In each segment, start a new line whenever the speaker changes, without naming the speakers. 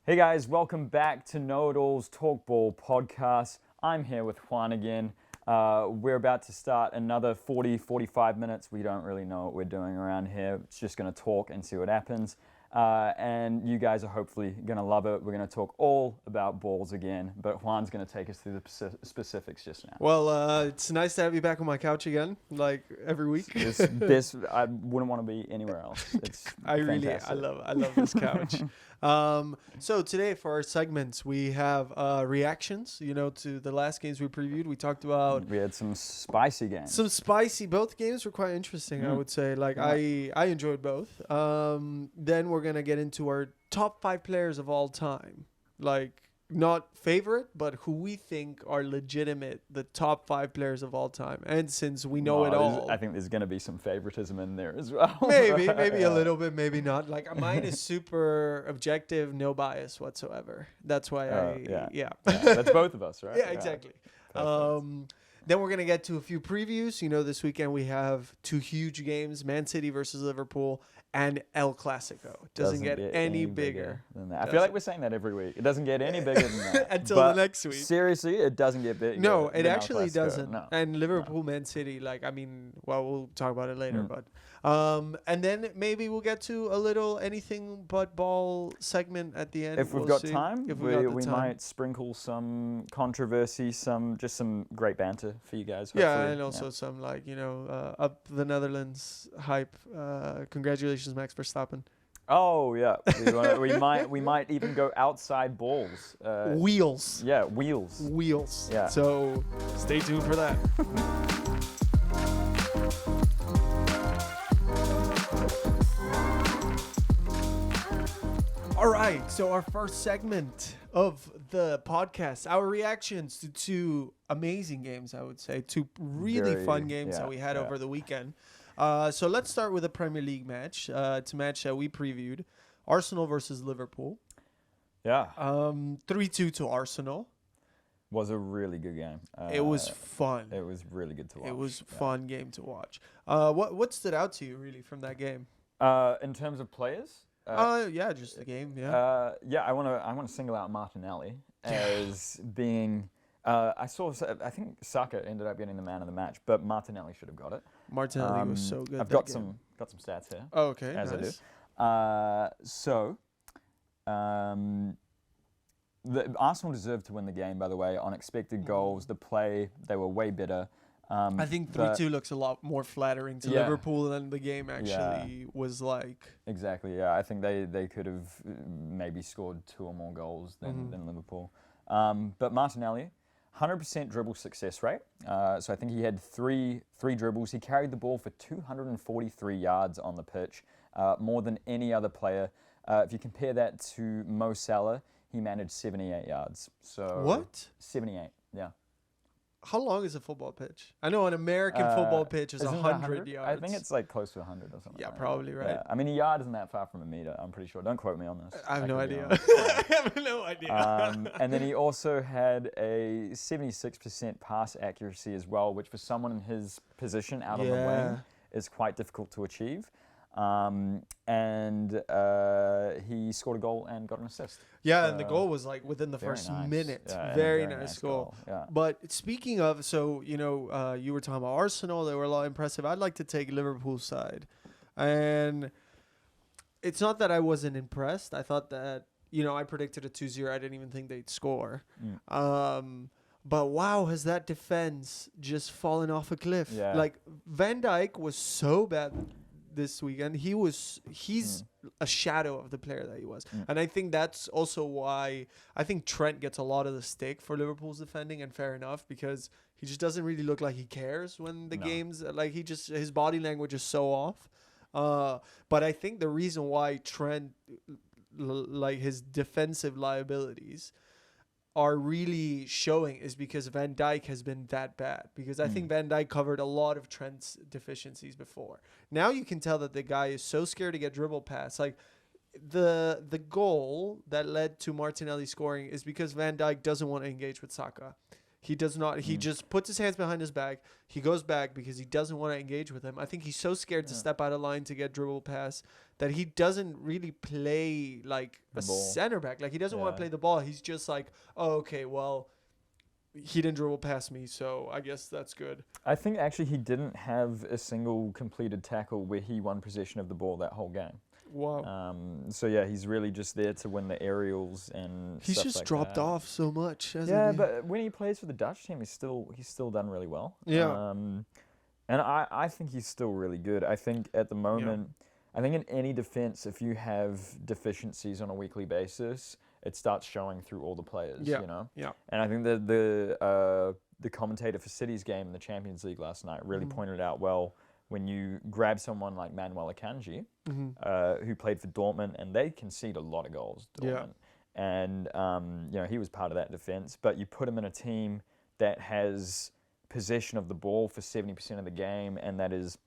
Hey guys, welcome back to Know It All's Talk Ball podcast. I'm here with Juan again. We're about to start another 45 minutes. We don't really know what we're doing around here. It's just going to talk and see what happens. And you guys are hopefully going to love it. We're going to talk all about balls again, but Juan's going to take us through the specifics just now.
Well, it's nice to have you back on my couch again, like every week.
This I wouldn't want to be anywhere else. It's
I
fantastic.
love this couch. So today for our segments, we have reactions, to the last games we previewed. We talked about
We had some spicy games.
both games were quite interesting, I would say. Like I enjoyed both. Then we're going to get into our top 5 players of all time. Like not favorite, but who we think are legitimate, the top 5 players of all time. And since we know it all,
I think there's going to be some favoritism in there as well.
maybe a little bit, maybe not. Like mine is super objective, no bias whatsoever. That's why
yeah. That's both of us, right?
yeah, exactly. Then we're gonna get to a few previews. This weekend we have 2 huge games: Man City versus Liverpool and ElClásico. Doesn't get any bigger
than that. I feel like we're saying that every week. It doesn't get any bigger than that
until the next week.
Seriously, it doesn't get bigger.
No, it
than
actually
El Clasico.
doesn't.
No.
And Liverpool, Man City, we'll talk about it later. But and then maybe we'll get to a little anything but ball segment at the end.
If we've
We'll
got
see.
time,
If
we
time.
might sprinkle some controversy, some great banter for you guys.
Yeah,
hopefully.
and also some up the Netherlands hype. Congratulations, Max Verstappen.
Oh yeah, we might even go outside balls.
Wheels.
Yeah, wheels.
Wheels.
Yeah.
So stay tuned for that. All right, so our first segment of the podcast, our reactions to 2 amazing games, I would say, 2 really
Very,
fun games
yeah,
that we had
yeah.
over the weekend. So let's start with a Premier League match. It's a match that we previewed, Arsenal versus Liverpool.
Yeah,
3-2 to Arsenal.
was a really good game.
It was fun.
It was really good to watch.
It was a fun game to watch. What stood out to you really from that game?
In terms of players.
Yeah, just the game. Yeah.
I want to single out Martinelli as being. I think Saka ended up getting the man of the match, but Martinelli should have got it.
Martinelli was so good.
I've got some stats here.
Oh, okay.
As
nice.
I do. The Arsenal deserved to win the game. By the way, on expected goals, the play, they were way better.
I think 3-2 looks a lot more flattering to Liverpool than the game actually was like.
Exactly, yeah. I think they could have maybe scored 2 or more goals than Liverpool. But Martinelli, 100% dribble success rate. So I think he had three dribbles. He carried the ball for 243 yards on the pitch, more than any other player. If you compare that to Mo Salah, he managed 78 yards. So
What?
78, yeah.
How long is a football pitch? I know an American football pitch is
Isn't it
100 yards.
I think it's like close to 100 or something.
Yeah,
like
probably,
that.
right.
Yeah. I mean, a yard isn't that far from a meter, I'm pretty sure. Don't quote me on this.
I have no
could be
idea.
wrong.
I have no idea.
And then he also had a 76% pass accuracy as well, which for someone in his position out on the wing is quite difficult to achieve. And he scored a goal and got an assist.
Yeah, and the goal was like within the first
nice.
minute.
Yeah,
very nice goal.
Yeah.
But speaking of, so, you were talking about Arsenal. They were a lot impressive. I'd like to take Liverpool's side. And it's not that I wasn't impressed. I thought that, I predicted a 2-0. I didn't even think they'd score. But wow, has that defense just fallen off a cliff?
Yeah.
Like, Van Dijk was so bad this weekend. He's a shadow of the player that he was. And I think that's also why I think Trent gets a lot of the stick for Liverpool's defending, and fair enough, because he just doesn't really look like he cares when the game's like his body language is so off. But I think the reason why Trent, like his defensive liabilities, are really showing is because Van Dijk has been that bad. Because I think Van Dijk covered a lot of Trent's deficiencies before. Now you can tell that the guy is so scared to get dribble past. Like the goal that led to Martinelli scoring is because Van Dijk doesn't want to engage with Saka. He does not. He just puts his hands behind his back. He goes back because he doesn't want to engage with him. I think he's so scared to step out of line to get dribble pass that he doesn't really play like
The
a
ball.
center back. Like he doesn't want
Yeah.
to play the ball. He's just like, oh, okay, well, he didn't dribble past me, so I guess that's good.
I think actually he didn't have a single completed tackle where he won possession of the ball that whole game.
Wow.
So yeah, he's really just there to win the aerials and
He's
stuff
just
like
dropped
that.
off so much, hasn't
Yeah,
he?
but when he plays for the Dutch team, he's still done really well.
Yeah.
And I think he's still really good. I think at the moment, I think in any defense, if you have deficiencies on a weekly basis, it starts showing through all the players.
Yeah.
You know.
Yeah.
And I think the commentator for City's game in the Champions League last night really pointed out well when you grab someone like Manuel Akanji, who played for Dortmund, and they concede a lot of goals. Dortmund.
Yeah.
And he was part of that defense. But you put him in a team that has possession of the ball for 70% of the game, and that is,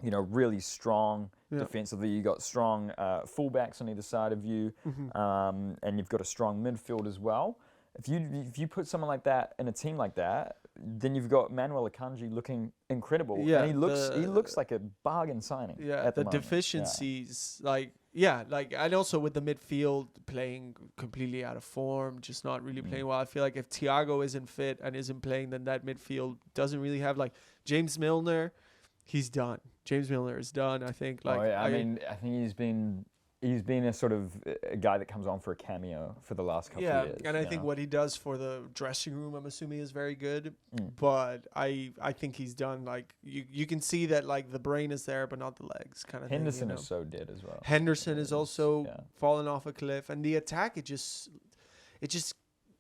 really strong defensively. You got strong fullbacks on either side of you, and you've got a strong midfield as well. If you put someone like that in a team like that, then you've got Manuel Akanji looking incredible, and he looks like a bargain signing.
Yeah,
at the moment.
deficiencies, and also with the midfield playing completely out of form, just not really playing well. I feel like if Thiago isn't fit and isn't playing, then that midfield doesn't really have James Milner. He's done. James Milner is done. I think.
I think he's been a sort of a guy that comes on for a cameo for the last couple of years.
And I think what he does for the dressing room, I'm assuming, is very good. But I think he's done. You can see that the brain is there, but not the legs, kind of
Henderson
thing.
is so dead as well.
Henderson is also fallen off a cliff, and the attack it just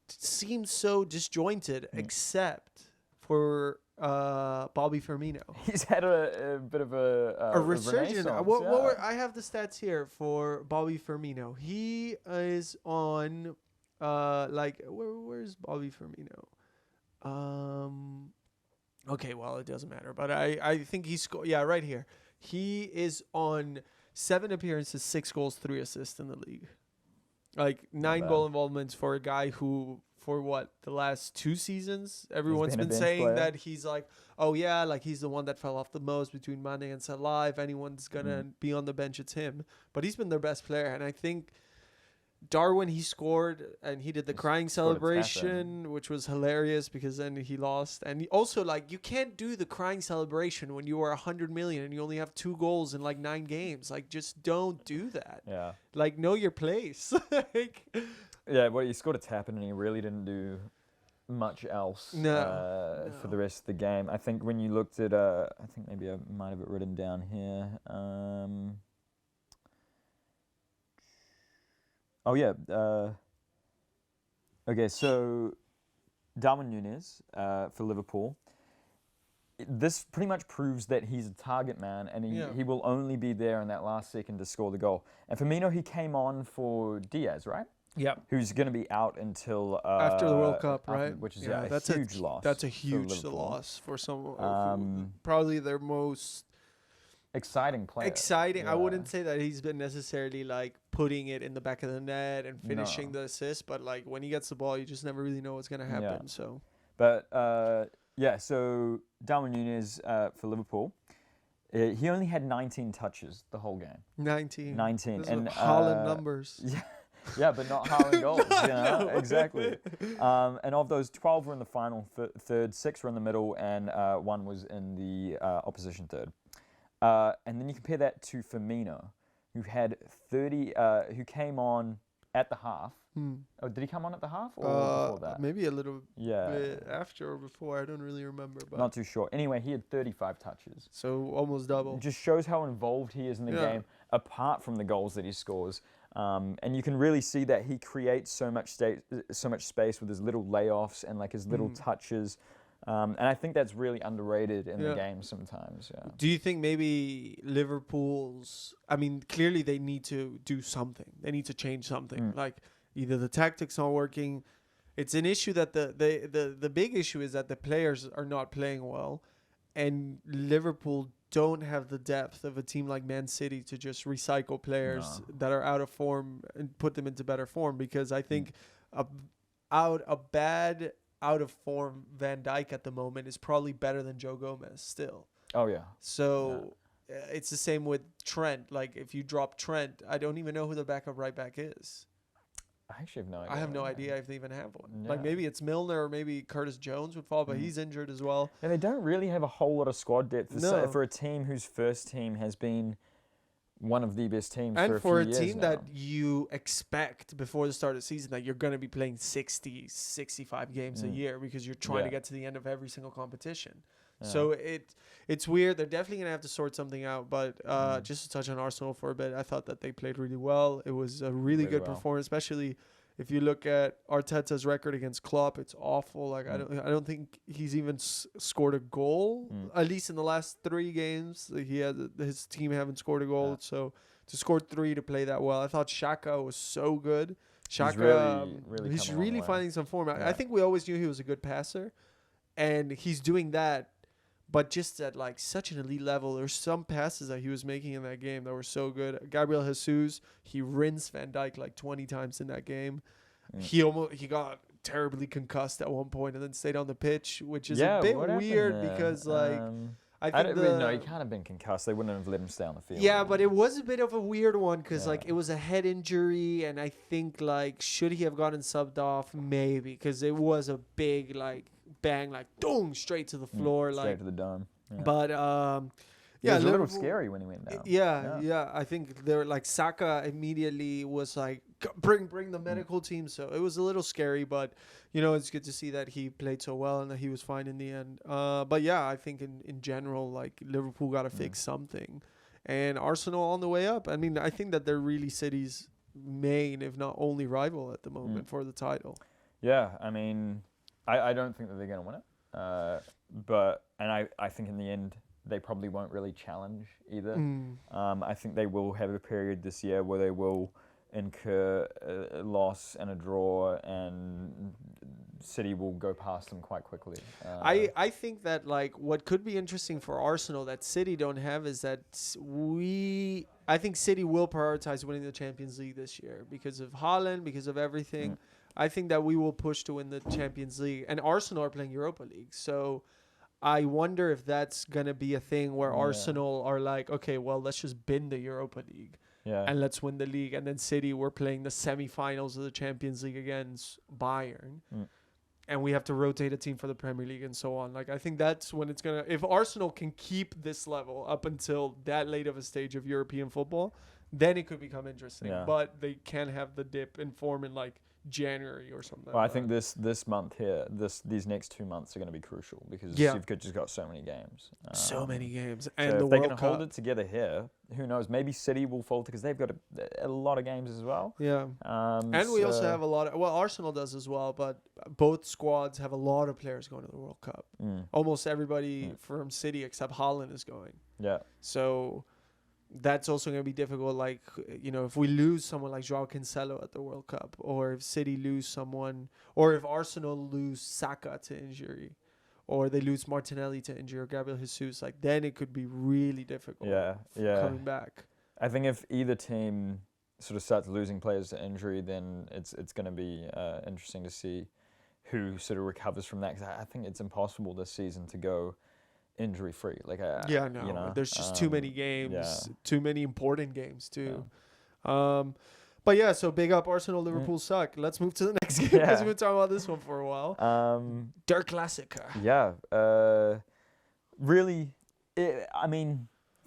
seems so disjointed, except for Bobby Firmino.
He's had a bit of a
resurgence.
renaissance.
I have the stats here for Bobby Firmino. He is on where's Bobby Firmino? Okay, well, it doesn't matter, but I think he scored. Yeah, right here. He is on 7 appearances, 6 goals, 3 assists in the league. 9 goal involvements for a guy who, for the last 2 seasons, everyone's been saying that he's he's the one that fell off the most between Mane and Salah. If anyone's gonna be on the bench, it's him. But he's been their best player, and I think Darwin, he scored and he did the crying celebration, which was hilarious because then he lost. And he also, you can't do the crying celebration when you are 100 million and you only have 2 goals in 9 games. Just don't do that.
Yeah.
Know your place.
Yeah, well, he scored a tap and he really didn't do much else for the rest of the game. I think when you looked at, I think maybe I might have it written down here. Okay, so Darwin Núñez for Liverpool. This pretty much proves that he's a target man, and he will only be there in that last second to score the goal. And Firmino, he came on for Diaz, right?
Yeah.
Who's going to be out until
after the World Cup, right?
Which is
that's
a huge loss.
That's a huge loss for someone. Probably their most
exciting player.
Exciting. Yeah. I wouldn't say that he's been necessarily putting it in the back of the net and finishing the assist, but when he gets the ball, you just never really know what's going to happen.
Yeah.
So.
But so Darwin Núñez for Liverpool. He only had 19 touches the whole game. 19.
Those and Haaland numbers.
Yeah. Yeah, but not Haaland goals. Exactly. And of those, 12 were in the final third, 6 were in the middle, and 1 was in the opposition third. And then you compare that to Firmino, who had 30, who came on at the half. Oh, did he come on at the half or before that?
Maybe a little bit after or before. I don't really remember. But
not too sure. Anyway, he had 35 touches.
So almost double.
It just shows how involved he is in the game, apart from the goals that he scores. And you can really see that he creates so much space with his little layoffs and his little touches. And I think that's really underrated in the game sometimes. Yeah.
Do you think maybe Liverpool's... I mean, clearly they need to do something. They need to change something. Either the tactics aren't working. It's an issue that the big issue is that the players are not playing well. And Liverpool don't have the depth of a team like Man City to just recycle players that are out of form and put them into better form. Because I think out of form Van Dijk at the moment is probably better than Joe Gomez still.
Oh yeah.
So it's the same with Trent. Like if you drop Trent, I don't even know who the backup right back is.
I actually have no idea.
I have no idea if they even have one.
Yeah.
Like maybe it's Milner or maybe Curtis Jones would fall, but he's injured as well.
And they don't really have a whole lot of squad depth for a team whose first team has been one of the best teams
And
for
a
a few years
team
now.
that you expect before the start of the season that you're going to be playing 60, 65 games a year because you're trying to get to the end of every single competition.
Yeah.
So it's weird. They're definitely going to have to sort something out. But just to touch on Arsenal for a bit, I thought that they played really well. It was a really good performance, especially if you look at Arteta's record against Klopp. It's awful. Like I don't think he's even scored a goal. At least in the last 3 games, his team haven't scored a goal.
Yeah.
So to score 3 to play that well, I thought Xhaka was so good.
Xhaka,
he's really finding some form. I think we always knew he was a good passer, and he's doing that. But just at like such an elite level, there's some passes that he was making in that game that were so good. Gabriel Jesus, he rinsed Van Dijk like 20 times in that game. He got terribly concussed at one point and then stayed on the pitch, which is a bit weird because like I think
no, he can't have been concussed. They wouldn't have let him stay on the field.
Yeah, but it was a bit of a weird one because like it was a head injury, and I think like should he have gotten subbed off? Maybe, because it was a big like bang, like boom, straight to the floor,
straight
like
to the dome. Yeah.
But
it was
a
little scary when he went down.
Yeah. I think they're like Saka immediately was like bring the medical team, so it was a little scary, but it's good to see that he played so well and that he was fine in the end. But yeah, I think in general, like Liverpool got to fix something, and Arsenal on the way up. I mean, I think that they're really City's main, if not only rival at the moment for the title.
Yeah, I mean, I don't think that they're going to win it, but I think in the end they probably won't really challenge either. I think they will have a period this year where they will incur a loss and a draw, and City will go past them quite quickly.
I think that like what could be interesting for Arsenal that City don't have is that I think City will prioritize winning the Champions League this year because of Haaland, because of everything. I think that we will push to win the Champions League, and Arsenal are playing Europa League, so I wonder if that's going to be a thing where Arsenal are like, okay, well, let's just bin the Europa League and let's win the league. And then City, we're playing the semifinals of the Champions League against Bayern. And we have to rotate a team for the Premier League and so on. Like, I think that's when it's going to... If Arsenal can keep this level up until that late of a stage of European football, then it could become interesting.
Yeah.
But they can have the dip in form in, like, January or something.
Well, I think this month here, these next 2 months are going to be crucial because you've just got so many games.
So many games. And
so
the
if they
World
can
Cup.
hold it together here, who knows? Maybe City will falter because they've got a lot of games as well.
Yeah. And we also have a lot of... Well, Arsenal does as well, but both squads have a lot of players going to the World Cup. Almost everybody from City except Haaland is going.
Yeah.
So... That's also going to be difficult. Like, if we lose someone like Joao Cancelo at the World Cup, or if City lose someone, or if Arsenal lose Saka to injury, or they lose Martinelli to injury, or Gabriel Jesus, like then it could be really difficult. Coming back.
I think if either team sort of starts losing players to injury, then it's going to be interesting to see who sort of recovers from that. Because I think it's impossible this season to go injury free. Like
there's just too many games, too many important games too.
Yeah.
But yeah, so big up Arsenal. Liverpool suck. Let's move to the next game because we've been talking about this one for a while. ElClásico.
Yeah. Really,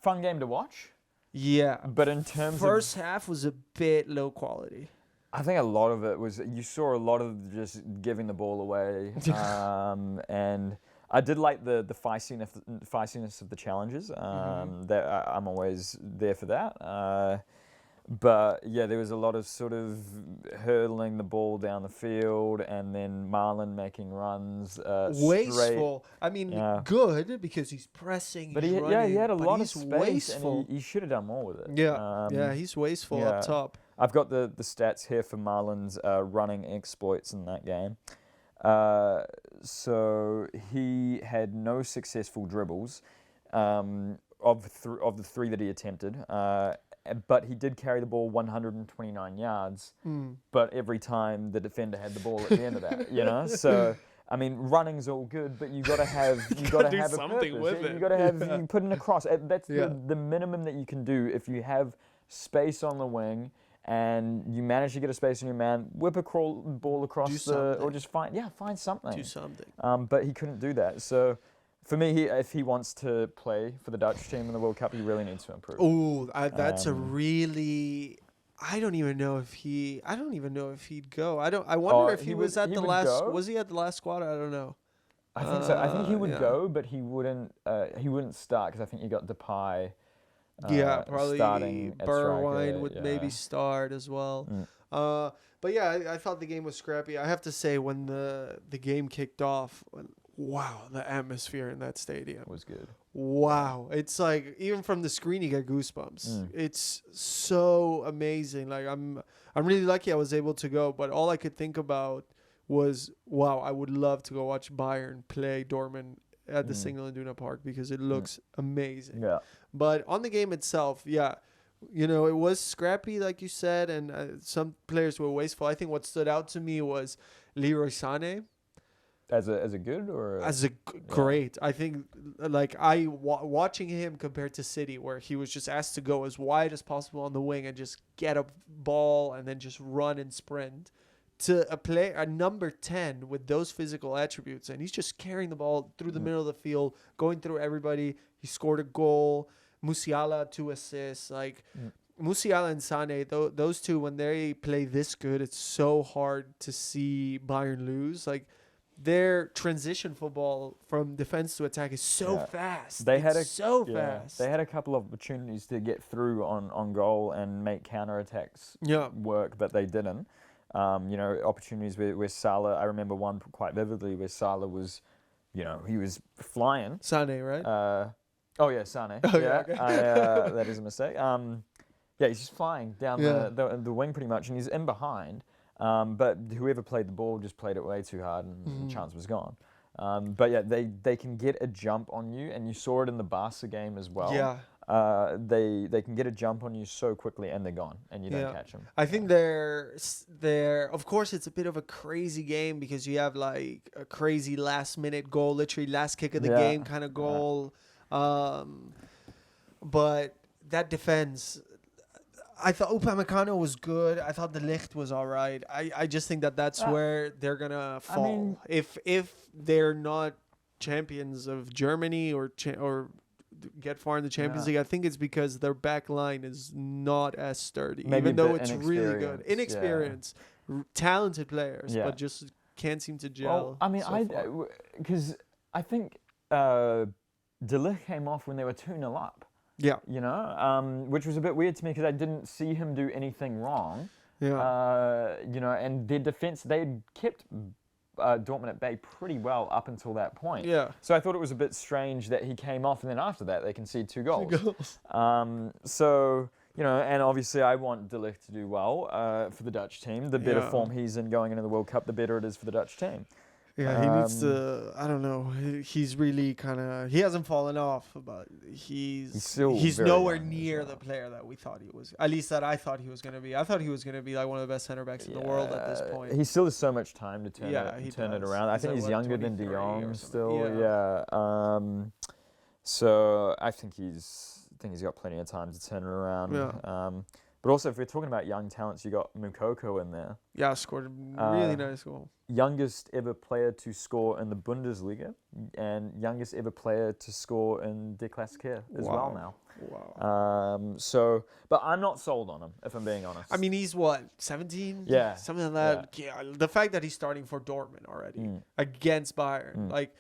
fun game to watch.
Yeah.
But in terms
first half was a bit low quality.
I think a lot of it was, you saw a lot of just giving the ball away. And I did like the feistiness of the challenges. That I'm always there for that. But yeah, there was a lot of sort of hurdling the ball down the field, and then Marlon making runs.
Wasteful. I mean, good because he's pressing.
But
he's running,
he had a lot of space,
wasteful.
and he should have done more with it.
Yeah, he's wasteful up top.
I've got the stats here for Marlon's running exploits in that game. So he had no successful dribbles of the 3 that he attempted. But he did carry the ball 129 yards, but every time the defender had the ball at the end of that, So I mean, running's all good, but you got to have
do
have a
something
purpose.
with
Yeah,
it.
You got to have
Yeah.
you put in a cross. That's
Yeah.
the minimum that you can do if you have space on the wing and you manage to get a space on your man. Whip a ball across
Do
or
something.
just find something.
Do something.
But he couldn't do that. So for me, if he wants to play for the Dutch team in the World Cup, he really needs to improve.
Oh, that's a really. I don't even know if he'd go. I wonder if he was at
he
the
would
last.
go.
Was he at the last squad? I don't know.
I think so. I think he would
yeah.
go, but he wouldn't start because I think you got Depay.
Yeah, probably
starting at
Bergwijn
striker,
would
yeah.
maybe start as well. But yeah, I thought the game was scrappy. I have to say, when the game kicked off, wow, the atmosphere in that stadium
It was good.
Wow, it's like even from the screen you get goosebumps. It's so amazing. Like I'm really lucky I was able to go, but all I could think about was, wow, I would love to go watch Bayern play Dortmund at the Signal Iduna Park because it looks amazing.
Yeah.
But on the game itself, yeah, you know, it was scrappy, like you said, and some players were wasteful. I think what stood out to me was Leroy Sané.
As a good or
Great. I think like watching him compared to City, where he was just asked to go as wide as possible on the wing and just get a ball and then just run and sprint, to a number 10 with those physical attributes, and he's just carrying the ball through the middle of the field, going through everybody. He scored a goal. Musiala 2 assists. Like Musiala and Sané, those two, when they play this good, it's so hard to see Bayern lose. Like their transition football from defense to attack is so fast. They had fast.
They had a couple of opportunities to get through on goal and make counterattacks work, but they didn't. You know, opportunities where Salah, I remember one quite vividly where Salah was, you know, he was flying.
Sané, right?
Oh yeah, Sané.
Oh, yeah, okay.
That is a mistake. Yeah, he's just flying down the wing pretty much, and he's in behind. But whoever played the ball just played it way too hard, and the chance was gone. But yeah, they can get a jump on you, and you saw it in the Barca game as well.
Yeah.
They can get a jump on you so quickly, and they're gone, and you don't catch them.
I think they're of course it's a bit of a crazy game because you have like a crazy last minute goal, literally last kick of the game kind of goal. But that defense, I thought Upamecano was good. I thought De Ligt was all right. I just think that's where they're gonna fall. I mean, if they're not champions of Germany or get far in the Champions League, I think it's because their back line is not as sturdy.
Maybe
even though it's really good. Inexperienced, talented players, but just can't seem to gel.
Well, I mean, because I think De Ligt came off when they were 2-0 up.
Yeah.
You know, which was a bit weird to me because I didn't see him do anything wrong.
Yeah.
You know, and their defense, they'd kept Dortmund at bay pretty well up until that point.
Yeah.
So I thought it was a bit strange that he came off and then after that they conceded 2 goals. So, you know, and obviously I want De Ligt to do well for the Dutch team. The better form he's in going into the World Cup, the better it is for the Dutch team.
Yeah, he needs to. I don't know. He's really kind of. He hasn't fallen off, but he's nowhere near the player that we thought he was. At least that I thought he was going to be. I thought he was going to be like one of the best center backs in the world at this point.
He still has so much time to turn it around. I think he's younger than De Jong still. Yeah. So I think he's got plenty of time to turn it around.
Yeah.
But also, if we're talking about young talents, you got Moukoko in there.
Yeah, scored a really nice goal.
Youngest ever player to score in the Bundesliga, and youngest ever player to score in ElClásico as well now.
Wow.
So, but I'm not sold on him, if I'm being honest.
I mean, he's what, 17?
Yeah.
Something like that. Yeah. The fact that he's starting for Dortmund already against Bayern, like.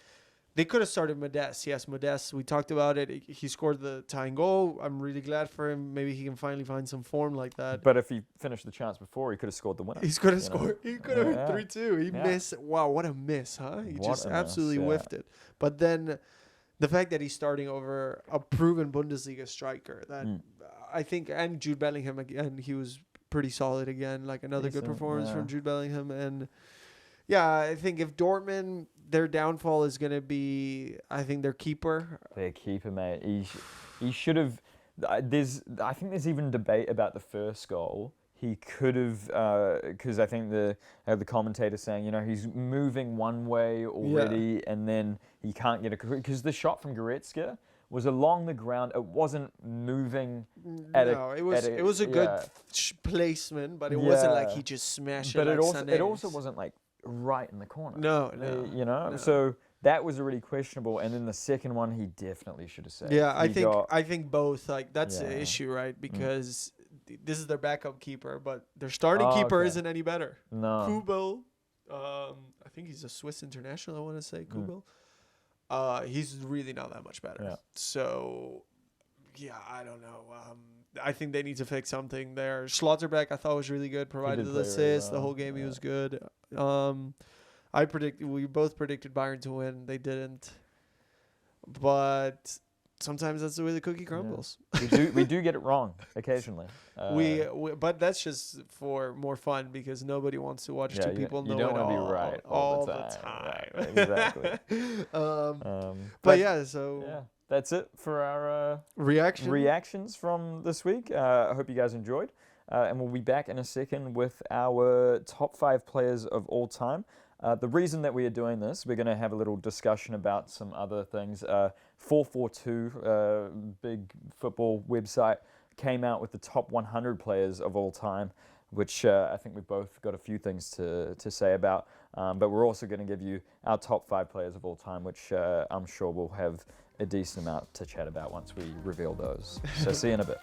They could have started Modeste. Yes, Modeste. We talked about it. He scored the tying goal. I'm really glad for him. Maybe he can finally find some form like that.
But if he finished the chance before, he could have scored the winner.
He could have scored. He could have hit 3-2. He missed. Wow, what a miss, huh? He just absolutely whiffed it. But then the fact that he's starting over a proven Bundesliga striker, that I think, and Jude Bellingham again, he was pretty solid again. Like another good performance from Jude Bellingham. And yeah, I think if Dortmund, their downfall is going to be, I think, their keeper.
Their keeper, mate. He should have. I think there's even debate about the first goal he could have, because I think the commentator saying, he's moving one way already, and then he can't get because the shot from Goretzka was along the ground. It wasn't moving.
It was a good placement, but it wasn't like he just smashed it. But
it also wasn't like right in the corner.
No.
So that was already questionable. And then the second one, he definitely should have saved.
Yeah, I think both. Like that's the issue, right? Because this is their backup keeper, but their starting keeper isn't any better.
No.
Kubel, I think he's a Swiss international. I want to say Kubel. He's really not that much better.
Yeah.
So, yeah, I don't know. I think they need to fix something there. Schlotterbeck, I thought was really good. Provided the assist the whole game. He was good. We both predicted Bayern to win. They didn't. But sometimes that's the way the cookie crumbles.
Yeah. We do get it wrong occasionally.
But that's just for more fun because nobody wants to watch two people know it all the time.
Right, exactly.
So
that's it for our reactions from this week. I hope you guys enjoyed. And we'll be back in a second with our top 5 players of all time. The reason that we are doing this, we're going to have a little discussion about some other things. 442, big football website, came out with the top 100 players of all time, which I think we've both got a few things to say about. But we're also going to give you our top 5 players of all time, which I'm sure we'll have a decent amount to chat about once we reveal those. So see you in a bit.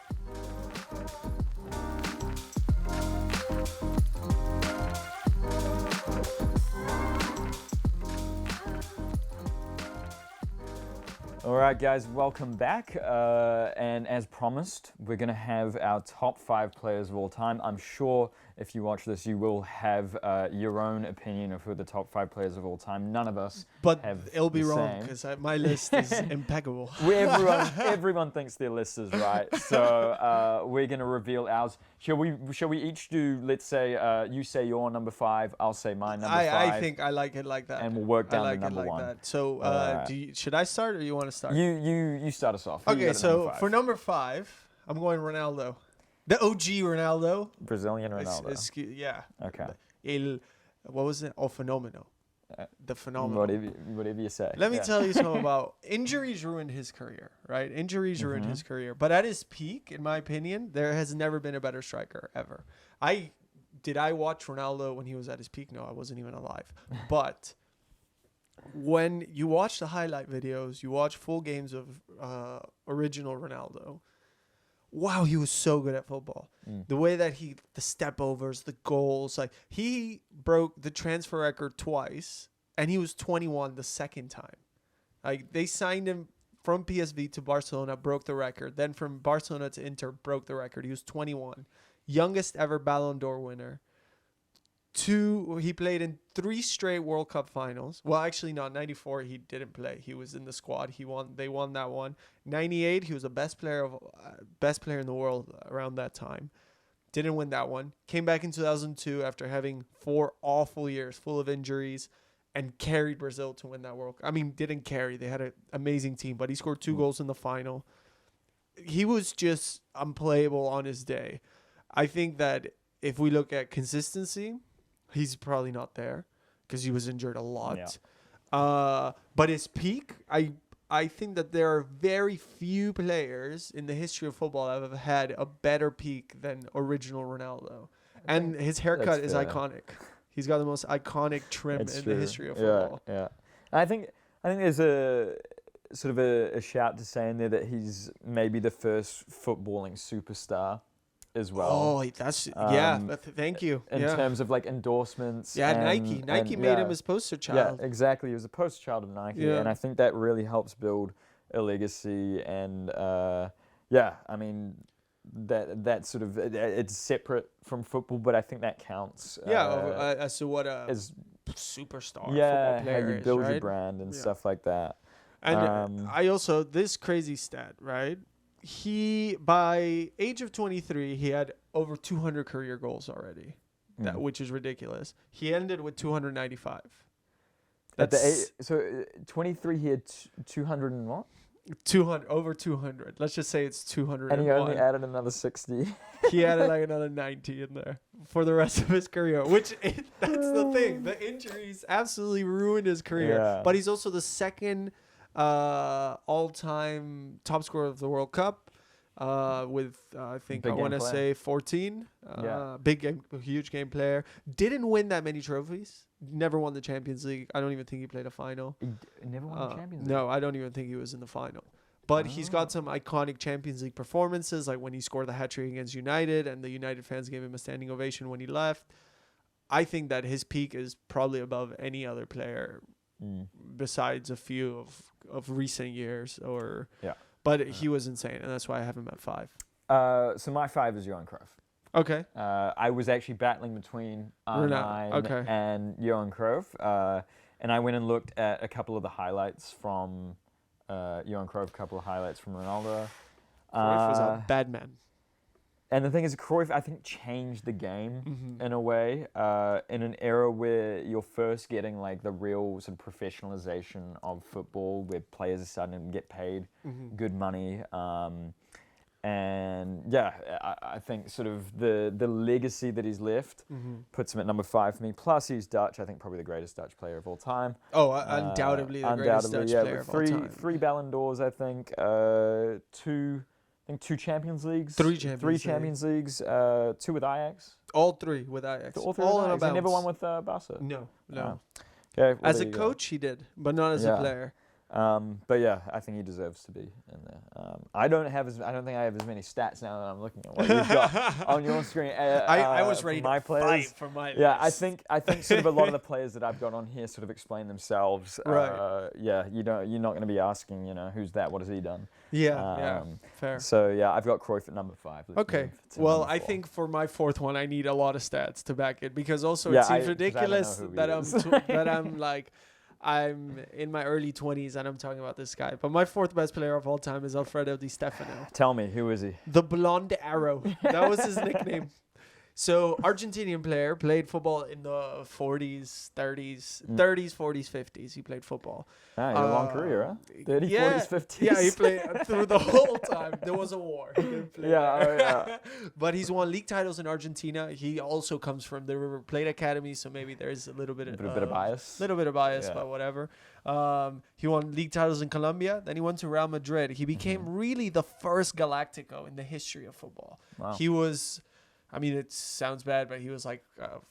All right, guys, welcome back. And as promised, we're going to have our top 5 players of all time. I'm sure if you watch this, you will have your own opinion of who the top 5 players of all time. None of us have
it'll be wrong because my list is impeccable.
Everyone thinks their list is right. So we're going to reveal ours. Shall we each do, let's say, you say your number 5, I'll say my number 5.
I think I like it like that.
And we'll work down to number 1.
That. So should I start or you want to start?
You start us off.
Okay, so for number 5, I'm going Ronaldo. The OG Ronaldo.
Brazilian Ronaldo.
Yeah.
Okay.
What was it? Fenomeno. The phenomenon.
Whatever you say.
Let me tell you something about injuries ruined his career, right? Injuries ruined his career. But at his peak, in my opinion, there has never been a better striker ever. Did I watch Ronaldo when he was at his peak? No, I wasn't even alive. But when you watch the highlight videos, you watch full games of original Ronaldo. Wow, he was so good at football. The way that the step overs, the goals, like he broke the transfer record twice, and he was 21 the second time. Like they signed him from PSV to Barcelona, broke the record. Then from Barcelona to Inter, broke the record. He was 21, youngest ever Ballon d'Or winner. He played in 3 straight World Cup finals. Well, actually not. 94 he didn't play. He was in the squad. They won that one. 98 he was the best player in the world around that time. Didn't win that one. Came back in 2002 after having 4 awful years full of injuries and carried Brazil to win that World Cup. I mean, didn't carry. They had an amazing team, but he scored 2 goals in the final. He was just unplayable on his day. I think that if we look at consistency, he's probably not there because he was injured a lot. Yeah. But his peak, I think that there are very few players in the history of football that have had a better peak than original Ronaldo. And his haircut is iconic. He's got the most iconic trim in the history of football.
Yeah. I think there's a sort of a shout to say in there that he's maybe the first footballing superstar as well.
Oh, that's thank you.
In terms of like endorsements.
Yeah, Nike made him his poster child.
Yeah, exactly. He was a poster child of Nike, and I think that really helps build a legacy. And I mean that sort of it's separate from football, but I think that counts.
As to what as superstar football player
how you build your
right?
brand and stuff like that.
And I also this crazy stat, right? He, by age of 23, he had over 200 career goals already, which is ridiculous. He ended with 295.
So 23, he had 200 and what?
200, over 200. Let's just say it's 200.
And he only added another 60.
He added like another 90 in there for the rest of his career, that's the thing. The injuries absolutely ruined his career.
Yeah.
But he's also the second all-time top scorer of the World Cup with, I think,
Big
I
game
want to
player.
say 14.
Yeah.
Big game, huge game player. Didn't win that many trophies. Never won the Champions League. I don't even think he played a final.
He never won the Champions League.
No, I don't even think he was in the final. But he's got some iconic Champions League performances, like when he scored the hat-trick against United and the United fans gave him a standing ovation when he left. I think that his peak is probably above any other player besides a few of recent years. But he was insane, and that's why I have him at 5.
So my 5 is Johan Cruyff.
Okay.
I was actually battling between R9 and Johan Cruyff. And I went and looked at a couple of the highlights from Johan Cruyff, a couple of highlights from Ronaldo.
Cruyff was a bad man.
And the thing is, Cruyff, I think, changed the game in a way, in an era where you're first getting like the real sort of professionalization of football, where players are starting to get paid good money. And yeah, I think sort of the legacy that he's left puts him at number 5 for me. Plus, he's Dutch. I think probably the greatest Dutch player of all time.
Oh, undoubtedly the greatest Dutch player of all time.
3 Ballon d'Ors, I think. 2 Champions Leagues.
3
Champions Leagues. 2 with Ajax.
All 3 with Ajax.
All 3 with Ajax. He never won with Barca.
No.
Okay, well,
as a coach, he did, but not as a player.
But yeah, I think he deserves to be in there. I don't think I have as many stats now that I'm looking at what you've got on your screen.
I was ready
to
fight for my
Yeah,
list.
I think sort of a lot of the players that I've got on here sort of explain themselves.
Right.
Yeah, you're not going to be asking, who's that? What has he done?
Yeah, fair.
So yeah, I've got Cruyff at number 5. Let's
Okay.
move to
Well,
number
I
4.
think for my 4th one, I need a lot of stats to back it because also it seems ridiculous that I'm like. I'm in my early 20s and I'm talking about this guy. But my 4th best player of all time is Alfredo Di Stefano.
Tell me, who is he?
The Blonde Arrow. That was his nickname. So, Argentinian player, played football in the 40s, 30s, 40s, 50s. He played football.
Ah, he had a long career, huh? 30s, 40s, 50s.
Yeah, he played through the whole time. There was a war. He didn't play
Yeah.
But he's won league titles in Argentina. He also comes from the River Plate Academy, so maybe there's a little bit of
bias.
Little bit of bias, but whatever. He won league titles in Colombia. Then he went to Real Madrid. He became really the first Galactico in the history of football.
Wow.
He was... I mean, it sounds bad, but he was like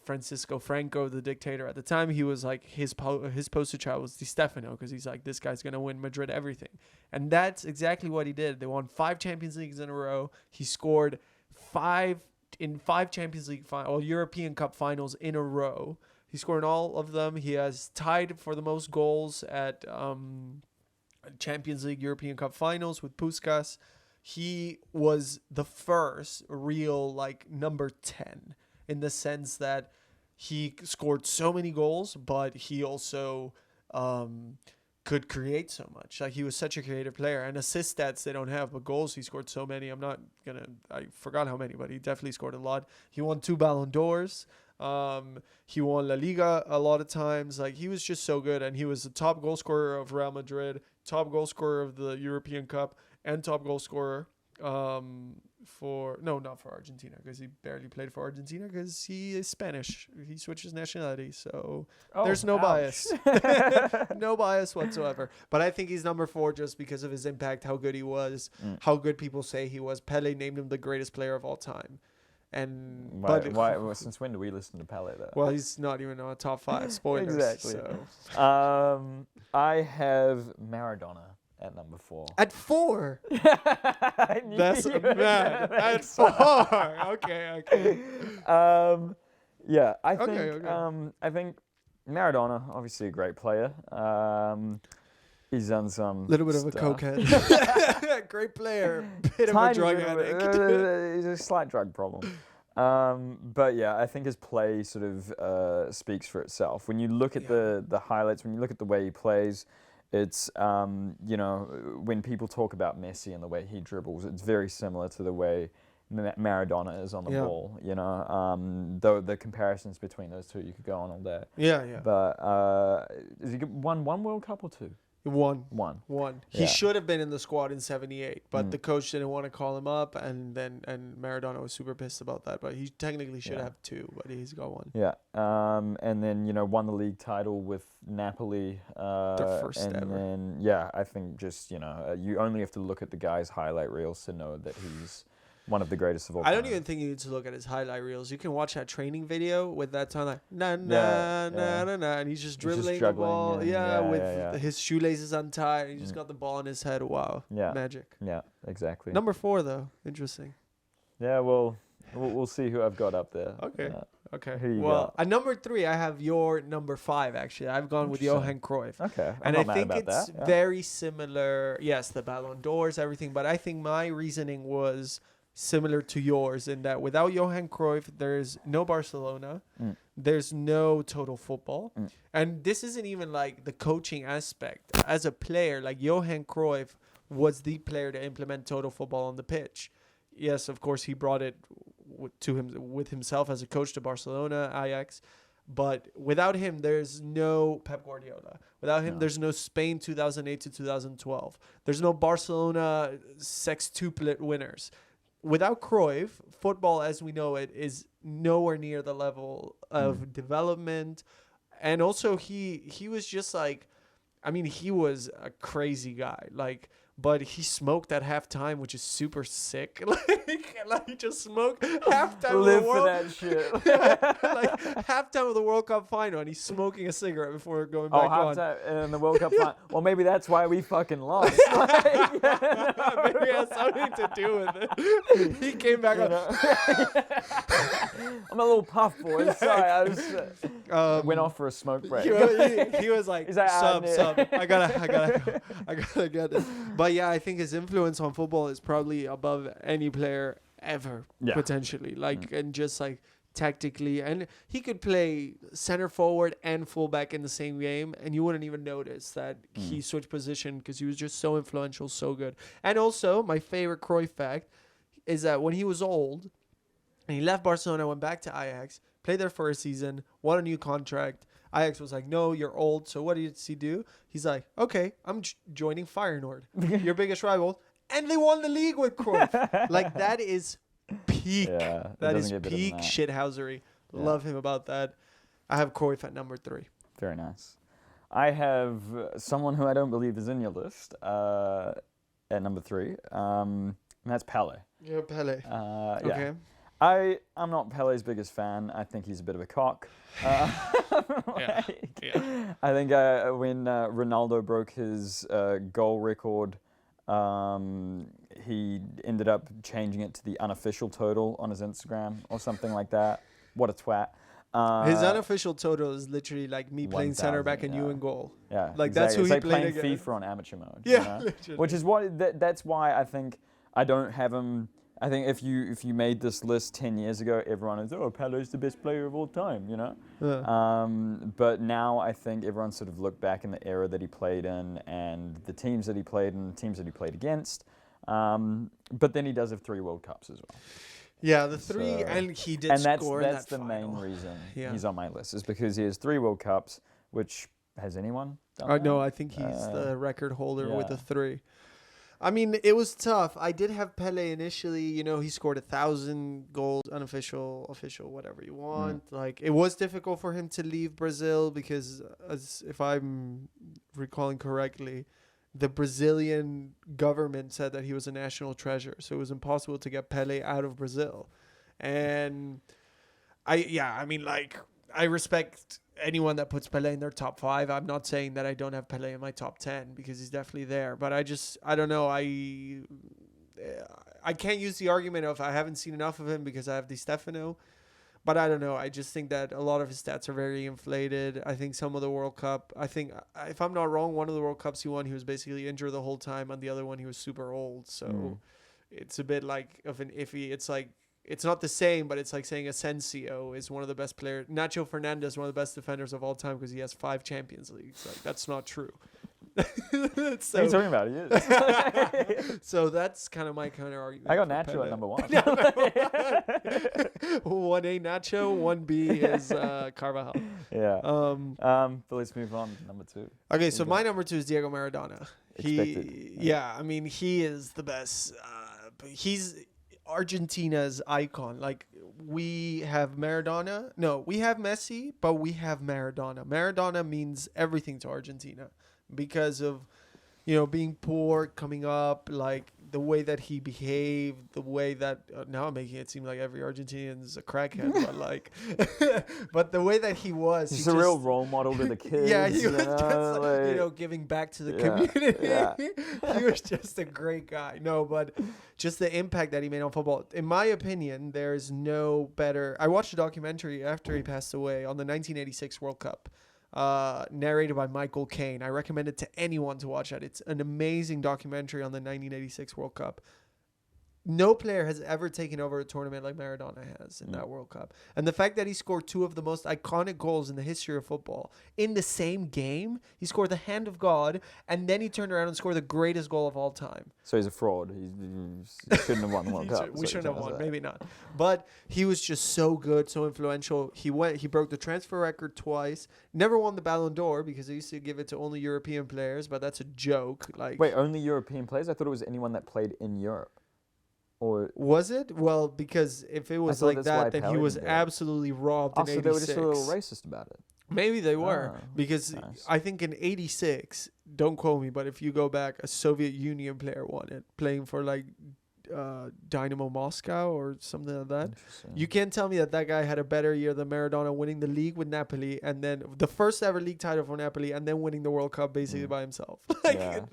Francisco Franco, the dictator at the time. He was like his poster child was Di Stefano because he's like, this guy's gonna win Madrid everything, and that's exactly what he did. They won 5 Champions Leagues in a row. He scored 5 Champions League European Cup finals in a row. He scored in all of them. He has tied for the most goals at Champions League European Cup finals with Puskás. He was the first real number 10 in the sense that he scored so many goals, but he also could create so much. Like, he was such a creative player. And assist stats they don't have, but goals he scored so many. I forgot how many, but he definitely scored a lot. He won 2 Ballon d'Ors. He won La Liga a lot of times. Like, he was just so good, and he was the top goal scorer of Real Madrid, top goal scorer of the European Cup, and top goal scorer not for Argentina, because he barely played for Argentina because he is Spanish. He switches nationality, so there's no bias. No bias whatsoever. But I think he's number 4 just because of his impact, how good he was, how good people say he was. Pele named him the greatest player of all time. And
why since when do we listen to Pele though?
Well, he's not even on top 5. Spoilers.
Exactly.
So.
I have Maradona at number 4.
At 4? That's mad. At 4. Okay.
Yeah, I think
Okay.
I think Maradona, obviously a great player. He's done some
little bit of a cokehead. Great player. Bit of a drug addict.
He's a slight drug problem. But yeah, I think his play sort of speaks for itself. When you look at the highlights, when you look at the way he plays, it's, when people talk about Messi and the way he dribbles, it's very similar to the way Maradona is on the ball, though the comparisons between those two, you could go on all day.
Yeah.
But has he won 1 World Cup or 2?
One.
One.
He
Yeah.
should have been in the squad in '78, but
Mm.
the coach didn't want to call him up, and Maradona was super pissed about that. But he technically should
Yeah.
have two, but he's got one.
Yeah. And then, won the league title with Napoli.
Their first
and
ever.
then, yeah, I think just, you only have to look at the guy's highlight reels to know that he's one of the greatest of all time.
I don't even think you need to look at his highlight reels. You can watch that training video with that time like na na
Yeah,
na
yeah.
na na, and he's just
He's just
dribbling the
juggling
ball.
and-
Yeah, with
yeah.
his shoelaces untied. And he just
Mm.
got the ball in his head. Wow,
Yeah.
magic.
Yeah, exactly.
Number 4 though, interesting.
Yeah, well, we'll see who I've got up there.
Okay. Okay.
Who you
Well,
got?
at number 3, I have your number 5. Actually, I've gone with Johan
Interesting.
Cruyff.
Okay. I'm
And
not
I
mad
think
about
it's
that. Yeah.
very similar. Yes, the Ballon d'Ors, everything. But I think my reasoning was similar to yours in that without Johan Cruyff, there's no Barcelona.
Mm.
There's no total football.
Mm.
And this isn't even like the coaching aspect. As a player, like Johan Cruyff was the player to implement total football on the pitch. Yes, of course, he brought it with himself as a coach to Barcelona, Ajax. But without him, there's no Pep Guardiola. Without him,
No.
there's no Spain 2008 to 2012. There's no Barcelona sextuplet winners. Without Cruyff, football as we know it is nowhere near the level of development. And also, he was just like, I mean, he was a crazy guy. Like, but he smoked at halftime, which is super sick. like he just smoked halftime
Live
of the
for
world.
that shit.
Like halftime of the World Cup final, and he's smoking a cigarette before going
Oh,
back on.
halftime in the World Cup final. Well, maybe that's why we fucking lost.
Maybe it has something to do with it. He came back on.
I'm a little puff, boys. Sorry, I was went off for a smoke break.
He was like,
He's like,
sub. I gotta get it. But yeah, I think his influence on football is probably above any player ever,
Yeah.
potentially. Like, and just like tactically, and he could play center forward and fullback in the same game, and you wouldn't even notice that he switched position because he was just so influential, so good. And also, my favorite Cruyff fact is that when he was old and he left Barcelona, went back to Ajax, played there for a season, won a new contract. Ajax was like, no, you're old. So what does he do? He's like, okay, I'm joining Feyenoord, your biggest rival. And they won the league with Cruyff. Like, that is peak.
Yeah, it
That
doesn't
is
get better than
peak
that.
shithousery.
Yeah.
Love him about that. I have Cruyff at number 3.
Very nice. I have someone who I don't believe is in your list at number 3, and that's Pele.
Yeah, Pele.
Yeah.
Okay.
I'm not Pele's biggest fan. I think he's a bit of a cock.
Yeah.
I think when Ronaldo broke his goal record, he ended up changing it to the unofficial total on his Instagram or something like that. What a twat.
His unofficial total is literally like me playing center
1,000,
back and you
yeah.
in goal.
Yeah,
Like, that's who
it's
he
like
played
playing
against.
FIFA on amateur mode.
Yeah,
you know?
literally.
Which is what that's why I think I don't have him. I think if you made this list 10 years ago, everyone is, oh, Pele's the best player of all time, you know.
Yeah.
But now I think everyone sort of looked back in the era that he played in and the teams that he played in, the teams that he played against. But then he does have 3 World Cups as well.
Yeah, the 3,
So-
and he did
And
score in
that's
that
the
final.
main reason
Yeah.
he's on my list, is because he has 3 World Cups, which has anyone done that?
No, I think he's the record holder with the
yeah.
3. I mean, it was tough. I did have Pele initially. You know, he scored 1,000 goals, unofficial, official, whatever you want. Like, it was difficult for him to leave Brazil because, as if I'm recalling correctly, the Brazilian government said that he was a national treasure. So it was impossible to get Pele out of Brazil. And I mean, like, I respect anyone that puts Pele in their top 5. I'm not saying that I don't have Pele in my top 10 because he's definitely there. But I don't know. I can't use the argument of I haven't seen enough of him because I have Di Stefano. But I don't know. I just think that a lot of his stats are very inflated. I think some of the World Cup, I think, if I'm not wrong, one of the World Cups he won, he was basically injured the whole time. And the other one, he was super old. So it's a bit like of an iffy. It's like, it's not the same, but it's like saying Asensio is one of the best players. Nacho Fernandez, one of the best defenders of all time because he has 5 Champions Leagues. Like, that's not true.
What are you talking about? He is.
So that's kind of my counter argument.
I got
for
Nacho
Pele.
at number 1.
1A Nacho, 1B is Carvajal.
Yeah. But let's move on to number 2.
Okay, so my number 2 is Diego Maradona.
Expected.
Yeah, I mean, he is the best. He's Argentina's icon. Like, we have Maradona. No, we have Messi, but we have Maradona. Maradona means everything to Argentina because of, being poor, coming up, like the way that he behaved, the way that now I'm making it seem like every Argentinian is a crackhead, but like, but the way that he was,
He's a real role model to the kids.
Yeah, he was just giving back to the community.
Yeah.
He was just a great guy. No, but just the impact that he made on football. In my opinion, there's no better. I watched a documentary after he passed away on the 1986 World Cup. Narrated by Michael Caine. I recommend it to anyone to watch that. It's an amazing documentary on the 1986 World Cup. No player has ever taken over a tournament like Maradona has in that World Cup. And the fact that he scored 2 of the most iconic goals in the history of football in the same game, he scored the hand of God, and then he turned around and scored the greatest goal of all time.
So he's a fraud. He shouldn't have won the World Cup.
We shouldn't have won. Maybe not. But he was just so good, so influential. He broke the transfer record twice. Never won the Ballon d'Or because they used to give it to only European players, but that's a joke. Like,
wait, only European players? I thought it was anyone that played in Europe. Or
was it? Well, because if it was like that, then he was absolutely robbed in 86.
So they were just a little racist about it.
Maybe they were. Because
nice.
I think in 86, don't quote me, but if you go back, a Soviet Union player won it, playing for like Dynamo Moscow or something like that. You can't tell me that guy had a better year than Maradona winning the league with Napoli and then the first ever league title for Napoli and then winning the World Cup basically by himself.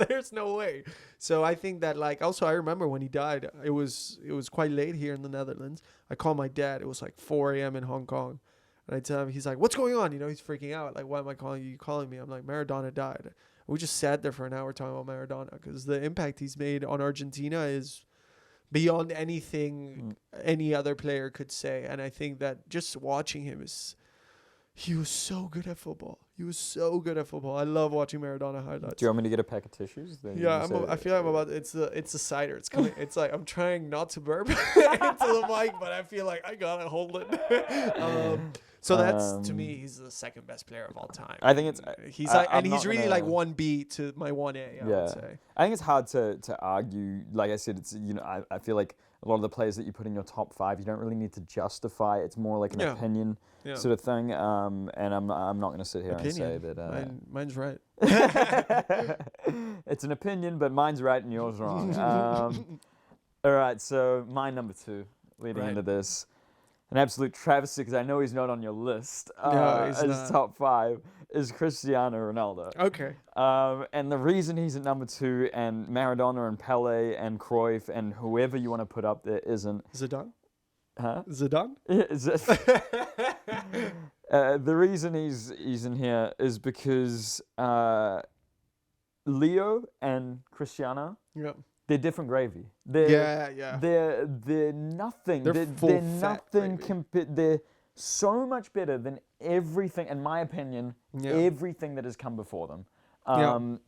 There's no way. So I think that also I remember when he died, it was quite late here in the Netherlands. I called my dad. It was like 4 a.m. in Hong Kong. And I tell him, he's like, what's going on? He's freaking out. Like, why am I calling you? You calling me? I'm like, Maradona died. We just sat there for an hour talking about Maradona because the impact he's made on Argentina is beyond anything any other player could say. And I think that just watching him he was so good at football. I love watching Maradona highlights.
Do you want me to get a pack of tissues?
Yeah, I feel like I'm about. It's the cider. It's coming. It's like I'm trying not to burp into the mic, but I feel like I gotta hold it. So that's to me, he's the second best player of all time.
I think
he's he's really like 1B to my 1A. I would say.
I think it's hard to argue. Like I said, it's I feel like a lot of the players that you put in your top 5, you don't really need to justify. It's more like an opinion sort of thing. And I'm not going to sit here and say that.
Mine's right.
It's an opinion, but mine's right and yours wrong. All right, so my number 2 leading into this. An absolute travesty because I know he's not on your list as top 5 is Cristiano Ronaldo.
Okay.
And the reason he's at number 2 and Maradona and Pele and Cruyff and whoever you want to put up there isn't.
Zidane?
Huh?
Zidane?
The reason he's in here is because Leo and Cristiano.
Yeah.
They're different gravy.
They're
nothing.
They're nothing
compared. They're so much better than everything, in my opinion, everything that has come before them.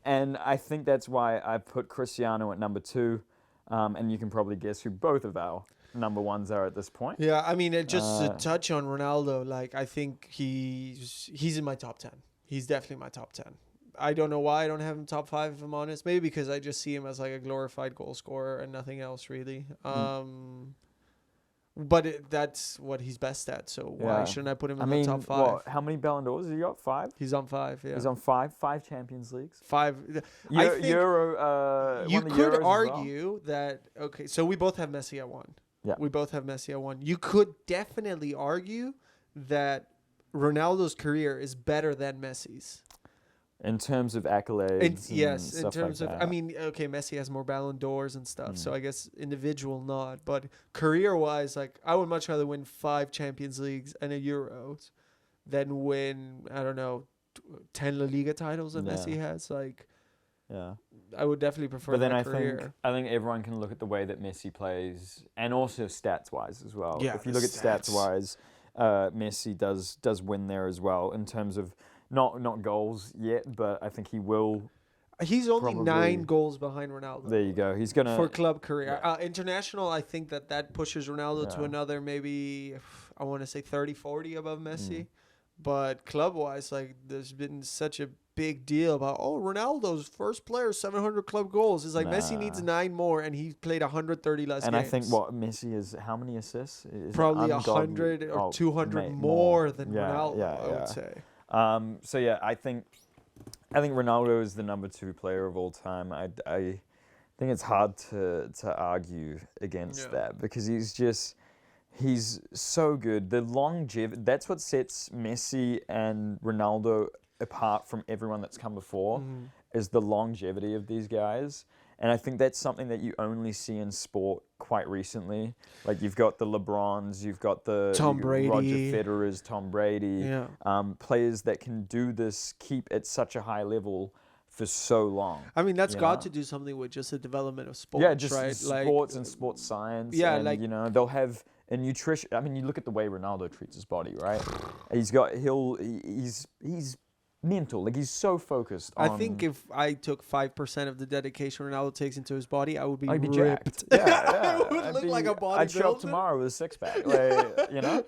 And I think that's why I put Cristiano at number 2. And you can probably guess who both of our number 1s are at this point.
Yeah, I mean, just to touch on Ronaldo, like I think he's in my top 10. He's definitely my top 10. I don't know why I don't have him top 5 if I'm honest. Maybe because I just see him as like a glorified goal scorer and nothing else really. But that's what he's best at. So why shouldn't I put him in the top 5?
How many Ballon d'Ors has he got? 5?
He's on 5. Yeah.
He's on 5. 5 Champions Leagues.
5.
I think Euro.
You could argue that. Okay, so we both have Messi at 1.
Yeah.
We both have Messi at 1. You could definitely argue that Ronaldo's career is better than Messi's.
In terms of accolades,
yes.
And
In terms
like
of,
that.
I mean, okay, Messi has more Ballon d'Ors and stuff, so I guess individual not, but career-wise, like I would much rather win 5 Champions Leagues and a Euros than win 10 La Liga titles that Messi has. Like, I would definitely prefer.
But then
career.
I think everyone can look at the way that Messi plays, and also stats-wise as well.
Yeah,
if you look at stats-wise, Messi does win there as well in terms of. Not goals yet, but I think he will
He's only
Probably.
9 goals behind Ronaldo.
There you go. He's gonna
For club career.
Yeah.
International, I think that pushes Ronaldo to
Yeah.
another maybe, I want to say 30, 40 above Messi. But club-wise, like, there's been such a big deal about, Ronaldo's first player, 700 club goals. It's like Messi needs 9 more, and he played 130 less
And
games.
I think Messi is how many assists? Is
Probably
ungodly-
100 or 200
mate,
more than
Yeah,
Ronaldo,
yeah,
I
yeah.
would say.
So yeah, I think Ronaldo is the number 2 player of all time. I think it's hard to argue against that because he's so good. The longevity, that's what sets Messi and Ronaldo apart from everyone that's come before, is the longevity of these guys. And I think that's something that you only see in sport quite recently. Like you've got the LeBrons, you've got the
Tom Brady.
Roger Federers, Tom Brady,
Yeah.
players that can do this, keep at such a high level for so long.
I mean, that's
you
got
know?
to do something with just the development of sports,
Yeah, just
right?
sports and sports science.
yeah,
and,
like-
you know, they'll have a nutrition. I mean, you look at the way Ronaldo treats his body, right? He's mental. Like he's so focused on.
I think if I took 5% of the dedication Ronaldo takes into his body, I would be
I'd be
ripped.
jacked. Yeah,
I would look like a
I'd show up
bodybuilder.
tomorrow with a 6-pack, like, you know.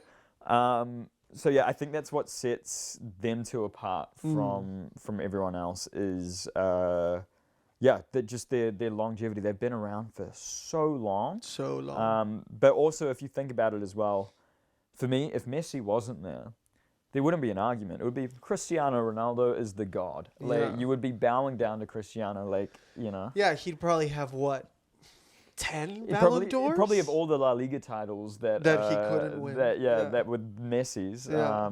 So yeah, I think that's what sets them two apart from everyone else is their longevity. They've been around for so long.
So long.
But also, if you think about it as well, for me, if Messi wasn't there wouldn't be an argument. It would be Cristiano Ronaldo is the god. Like
Yeah.
you would be bowing down to Cristiano, like, you know.
Yeah, he'd probably have 10
He'd
Ballon d'Ors?
probably have all the La Liga titles that
That he couldn't win.
that were Messi's.
Yeah.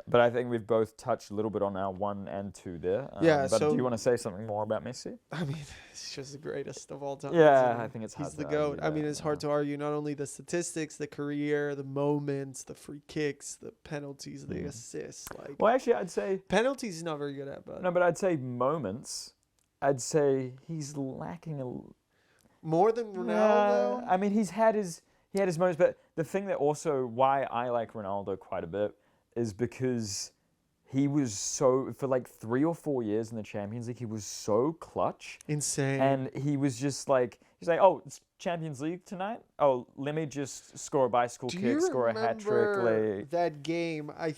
But I think we've both touched a little bit on our 1 and 2 there.
Yeah,
But
so-
do you want to say something more about Messi?
I mean, it's just the greast of all time.
Yeah,
isn't he?
I think it's hard
He's
to
the GOAT.
argue
I mean,
that,
it's hard to argue not only the statistics, the career, the moments, the free kicks, the penalties, the assists. Like,
Well, actually, I'd say
penalties he's not very good at, but
no, but I'd say moments. I'd say he's lacking
more than Ronaldo.
Yeah, I mean, he had his moments, but the thing that also why I like Ronaldo quite a bit is because he was for like 3 or 4 years in the Champions League, he was so clutch.
Insane.
And he was just like, he's like, oh, it's Champions League tonight? Oh, let me just score a bicycle
Do
kick,
you
score a hat trick.
remember
Like,
that game? I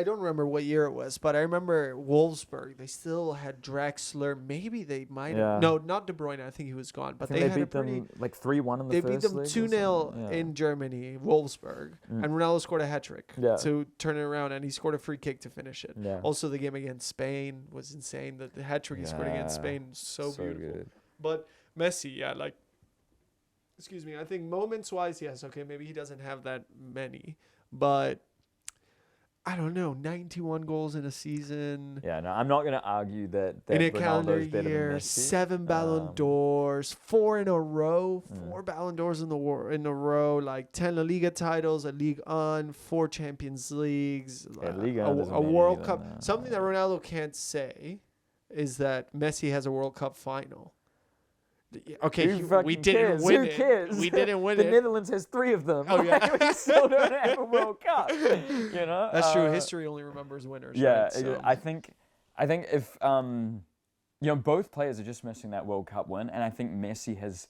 don't remember what year it was, but I remember Wolfsburg. They still had Draxler. Maybe they might have.
Yeah.
No, not De Bruyne. I think he was gone. But
I think
they
they
had a
beat
pretty.
them like 3-1 in the
They
first
beat them
leg or
2-0
something. Yeah.
in Germany, Wolfsburg, and Ronaldo scored a hat trick
Yeah.
to turn it around, and he scored a free kick to finish it.
Yeah.
Also, the game against Spain was insane. The hat trick he scored against
Yeah.
Spain, so beautiful.
good.
But Messi, yeah, like, excuse me, I think moments-wise, yes, okay, maybe he doesn't have that many, but I don't know, 91 goals in a season.
Yeah, no, I'm not going to argue that
In a
Ronaldo's
calendar
better
year,
than Messi.
7 Ballon d'Ors, 4 in a row, 4 Ballon d'Ors in a row, like 10 La Liga titles, a Ligue 1, 4 Champions Leagues,
Ligue 1 doesn't
a
mean
World
anything,
Cup.
no.
Something that Ronaldo can't say is that Messi has a World Cup final. Okay,
Who
we
fucking
didn't
cares?
win
Who
it.
cares?
We didn't win
The
it.
Netherlands has 3 of them.
Oh, yeah.
Like, we still don't have a World Cup. You know,
That's true. History only remembers winners.
Yeah,
right? So-
I think if both players are just missing that World Cup win, and I think Messi has.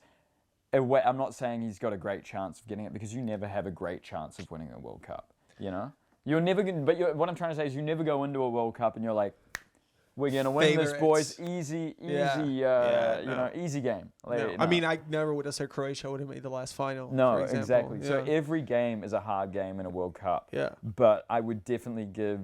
I'm not saying he's got a great chance of getting it because you never have a great chance of winning a World Cup. You know, you're never going. But what I'm trying to say is you never go into a World Cup and you're like, we're gonna win this, boys. Easy, easy game. Like,
No. I mean, I never would have said Croatia would have made the last final.
No,
for example.
exactly.
Yeah.
So every game is a hard game in a World Cup.
Yeah.
But I would definitely give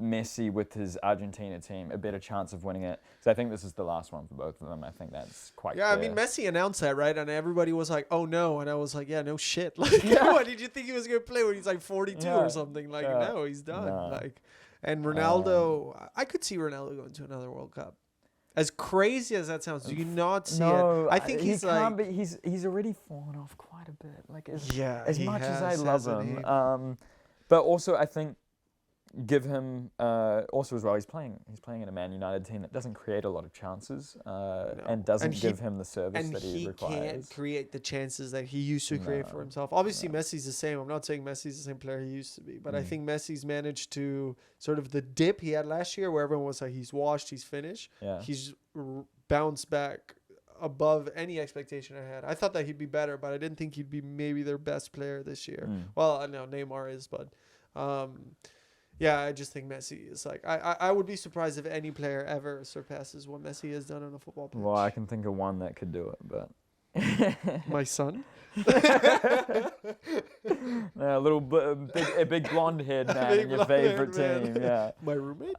Messi with his Argentina team a better chance of winning it. So I think this is the last one for both of them. I think that's quite
Yeah,
clear.
I mean, Messi announced that, right? And everybody was like, "Oh no!" And I was like, "Yeah, no shit." Like, what did you think he was gonna play when he's like 42
Yeah.
or something? Like,
Yeah.
no, he's done.
No.
Like, and Ronaldo, I could see Ronaldo going to another World Cup. As crazy as that sounds, do you not see it? I think he's like,
he's already fallen off quite a bit. Like as
Yeah,
as
he
much as I
has,
love
hasn't
him,
he?
but also I think give him also as well. He's playing in a Man United team that doesn't create a lot of chances and doesn't give him the service that he requires.
And he can't create the chances that he used to create for himself. Obviously, Messi's the same. I'm not saying Messi's the same player he used to be, but I think Messi's managed to sort of the dip he had last year, where everyone was like, he's washed, he's finished.
Yeah.
He's bounced back above any expectation I had. I thought that he'd be better, but I didn't think he'd be maybe their best player this year. Well, I know Neymar is, but yeah, I just think Messi is like, I would be surprised if any player ever surpasses what Messi has done on a football pitch.
Well, I can think of one that could do it, but
my son.
A little a big blonde head man in your favorite team. Yeah,
my roommate.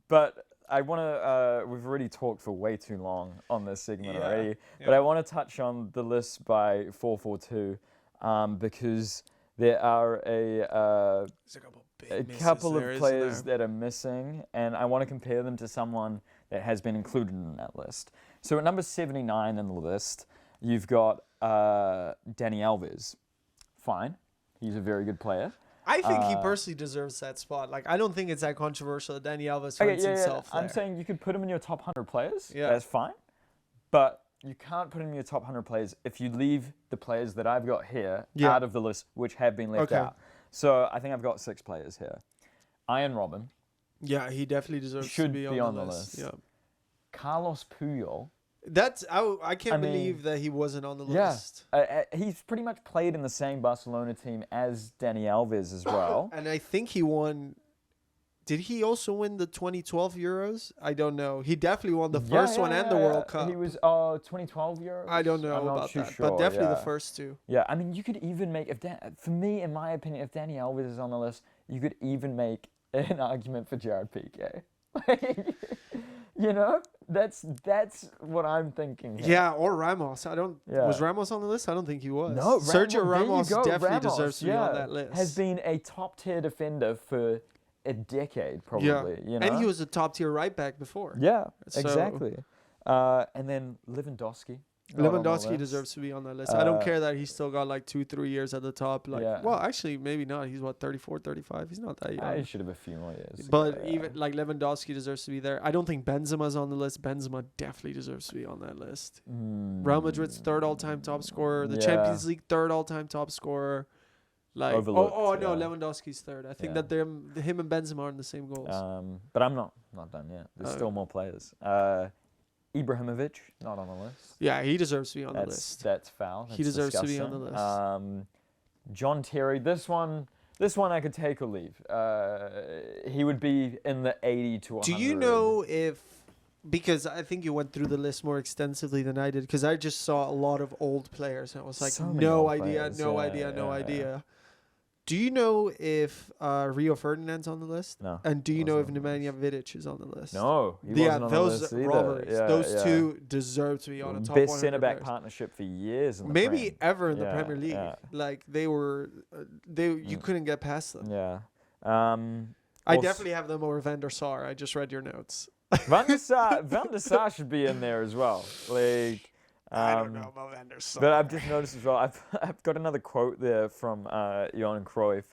But I want to. We've already talked for way too long on this segment already, but I want to touch on the list by 442 because there are a couple of players that are missing, and I want to compare them to someone that has been included in that list. So at number 79 in the list, you've got Dani Alves. Fine, he's a very good player.
I think he personally deserves that spot. Like, I don't think it's that controversial that Dani Alves finds himself there.
I'm saying you could put him in your top 100 players.
Yeah.
That's fine. But you can't put him in your top 100 players if you leave the players that I've got here out of the list, which have been left out. So I think I've got 6 players here. Ian Robin.
Yeah, he definitely deserves to be on the list. Yeah.
Carlos Puyol.
I can't believe that he wasn't on the list.
He's pretty much played in the same Barcelona team as Dani Alves as well.
And I think he won. Did he also win the 2012 Euros? I don't know. He definitely won the first one and the World Cup.
He was 2012 Euros.
I don't know about that,
sure,
but definitely the first two.
Yeah, I mean, you could even make for me, in my opinion, if Dani Alves is on the list, you could even make an argument for Gerard Piqué. You know, that's what I'm thinking here.
Yeah, or Ramos. Was Ramos on the list? I don't think he was.
No,
Sergio Ramos definitely deserves to be on that list.
Has been a top tier defender for a decade, probably.
Yeah.
You know?
And he was a top tier right back before.
Yeah, exactly. And then Lewandowski.
Lewandowski deserves to be on that list. I don't care that he's still got like 2-3 years at the top. Well, actually, maybe not. He's 34, 35. He's not that young.
He should have a few more years.
But even like Lewandowski deserves to be there. I don't think Benzema's on the list. Benzema definitely deserves to be on that list. Real Madrid's 3rd all-time top scorer. The Champions League 3rd all-time top scorer. Like Lewandowski's 3rd. I think that him and Benzema are in the same goals.
But I'm not done yet. There's still more players. Ibrahimovic, not on the list.
Yeah, he deserves to be on the list.
That's foul.
He deserves to be on the list.
John Terry, this one I could take or leave. He would be in the 80 to 100.
Do you know if, because I think you went through the list more extensively than I did, because I just saw a lot of old players and I was like, no idea. Do you know if Rio Ferdinand's on the list?
No.
And do you know if Nemanja Vidic is on the list?
No, he wasn't on the list either.
Robberies. Those two deserve to be on a top 100
best centre-back partnership for years in the
maybe
Prem.
ever in the Premier League. Like they were, you couldn't get past them.
Yeah.
I definitely have them over Van der Sar. I just read your notes.
Van der Sar should be in there as well. Like.
I don't know about Van der Sar.
But I've just noticed as well, I've got another quote there from Johan Cruyff.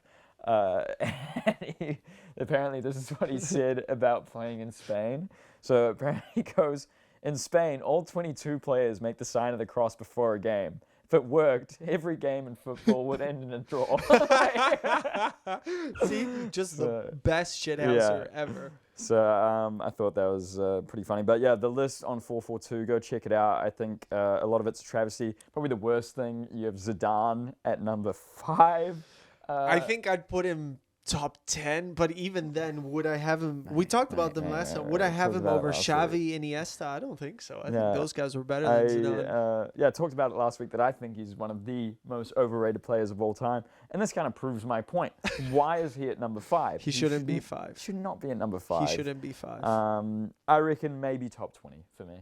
Apparently this is what he said about playing in Spain. So apparently he goes, in Spain, all 22 players make the sign of the cross before a game. If it worked, every game in football would end in a draw.
See, just the best shithouser ever.
So I thought that was pretty funny. But yeah, the list on 442, go check it out. I think a lot of it's a travesty. Probably the worst thing, you have Zidane at number 5.
I think I'd put him top 10, but even then, would I have him? We talked about them last time. Would I have him over Xavi, Iniesta? I don't think so. I think those guys were better than Zidane.
I talked about it last week that I think he's one of the most overrated players of all time. And this kind of proves my point. Why is he at number 5?
He shouldn't be 5.
Should not be at number 5.
He shouldn't be 5.
I reckon maybe top 20 for me.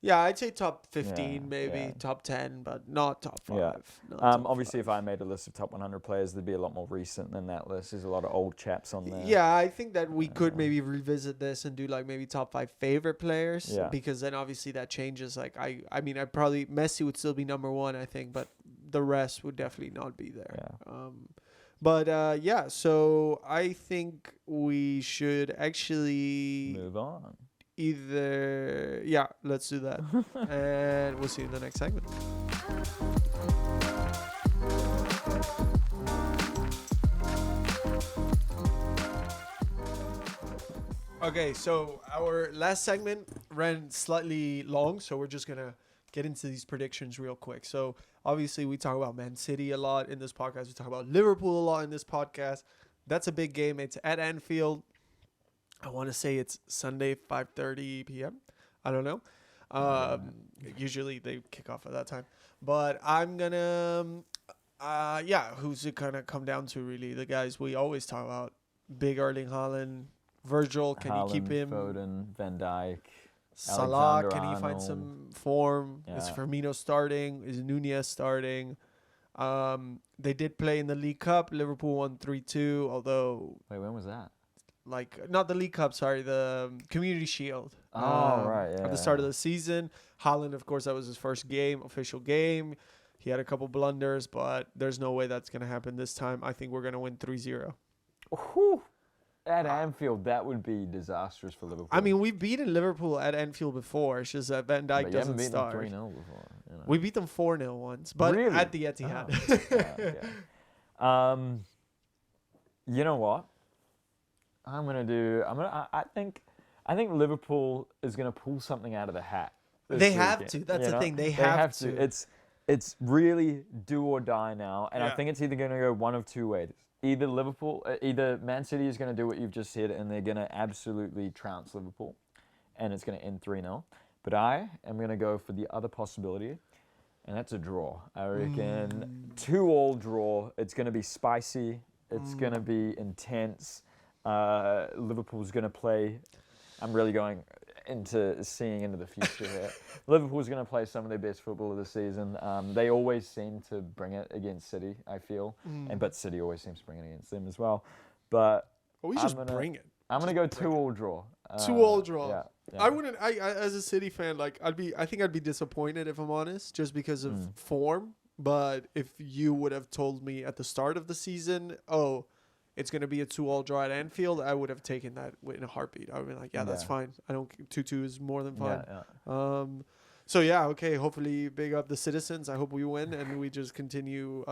Yeah, I'd say top 15, maybe top 10, but not top 5.
Yeah.
Not top
obviously,
5.
if I made a list of top 100 players, there'd be a lot more recent than that list. There's a lot of old chaps on there.
Yeah, I think that we could maybe revisit this and do like maybe top 5 favorite players.
Yeah.
Because then obviously that changes. Like I mean, I'd probably Messi would still be number 1, I think, but the rest would definitely not be there.
Yeah.
But yeah, so I think we should actually
Move on.
let's do that. And we'll see you in the next segment. Okay, so our last segment ran slightly long, so we're just gonna get into these predictions real quick. So obviously we talk about Man City a lot in this podcast. We talk about Liverpool a lot in this podcast. That's a big game. It's at Anfield. I want to say it's Sunday, 5:30 p.m. I don't know. Usually they kick off at that time. But I'm gonna, who's it gonna come down to really? The guys we always talk about: Big Erling Haaland, Virgil. Can you keep him?
Foden, Van Dijk,
Salah.
Alexander
Can he find
Arnold.
some form? Is
Yeah.
Firmino starting? Is Nunez starting? They did play in the League Cup. Liverpool won 3-2. Although,
Wait, when was that?
not the League Cup, sorry, the Community Shield.
Oh, right, yeah.
At the start of the season. Haaland, of course, that was his first official game. He had a couple blunders, but there's no way that's going to happen this time. I think we're going to win 3-0.
Whew. At Anfield, that would be disastrous for Liverpool.
I mean, we've beaten Liverpool at Anfield before. It's just that Van Dijk
but
doesn't
you
start.
haven't beaten them 3-0 before. You know.
We beat them 4-0 once, but
Really?
at the Etihad.
Okay. You know what? I think Liverpool is gonna pull something out of the hat.
They have to. That's the thing. They have to.
It's really do or die now, and I
Yeah.
think it's either gonna go one of two ways. Either Man City is gonna do what you've just said, and they're gonna absolutely trounce Liverpool, and it's gonna end 3-0. But I am gonna go for the other possibility, and that's a draw. I reckon 2-2 draw. It's gonna be spicy. It's gonna be intense. Liverpool's going to play. I'm really going seeing into the future here. Liverpool's going to play some of their best football of the season. They always seem to bring it against City, I feel. But City always seems to bring it against them as well. But
We just bring it.
I'm going to go 2-2 draw.
2-2 draw.
Yeah.
I wouldn't. I as a City fan, I think I'd be disappointed if I'm honest, just because of form. But if you would have told me at the start of the season, it's going to be a 2-2 draw at Anfield, I would have taken that in a heartbeat. I would be like, that's fine. 2-2 is more than fine.
Yeah.
Hopefully big up the citizens. I hope we win and we just continue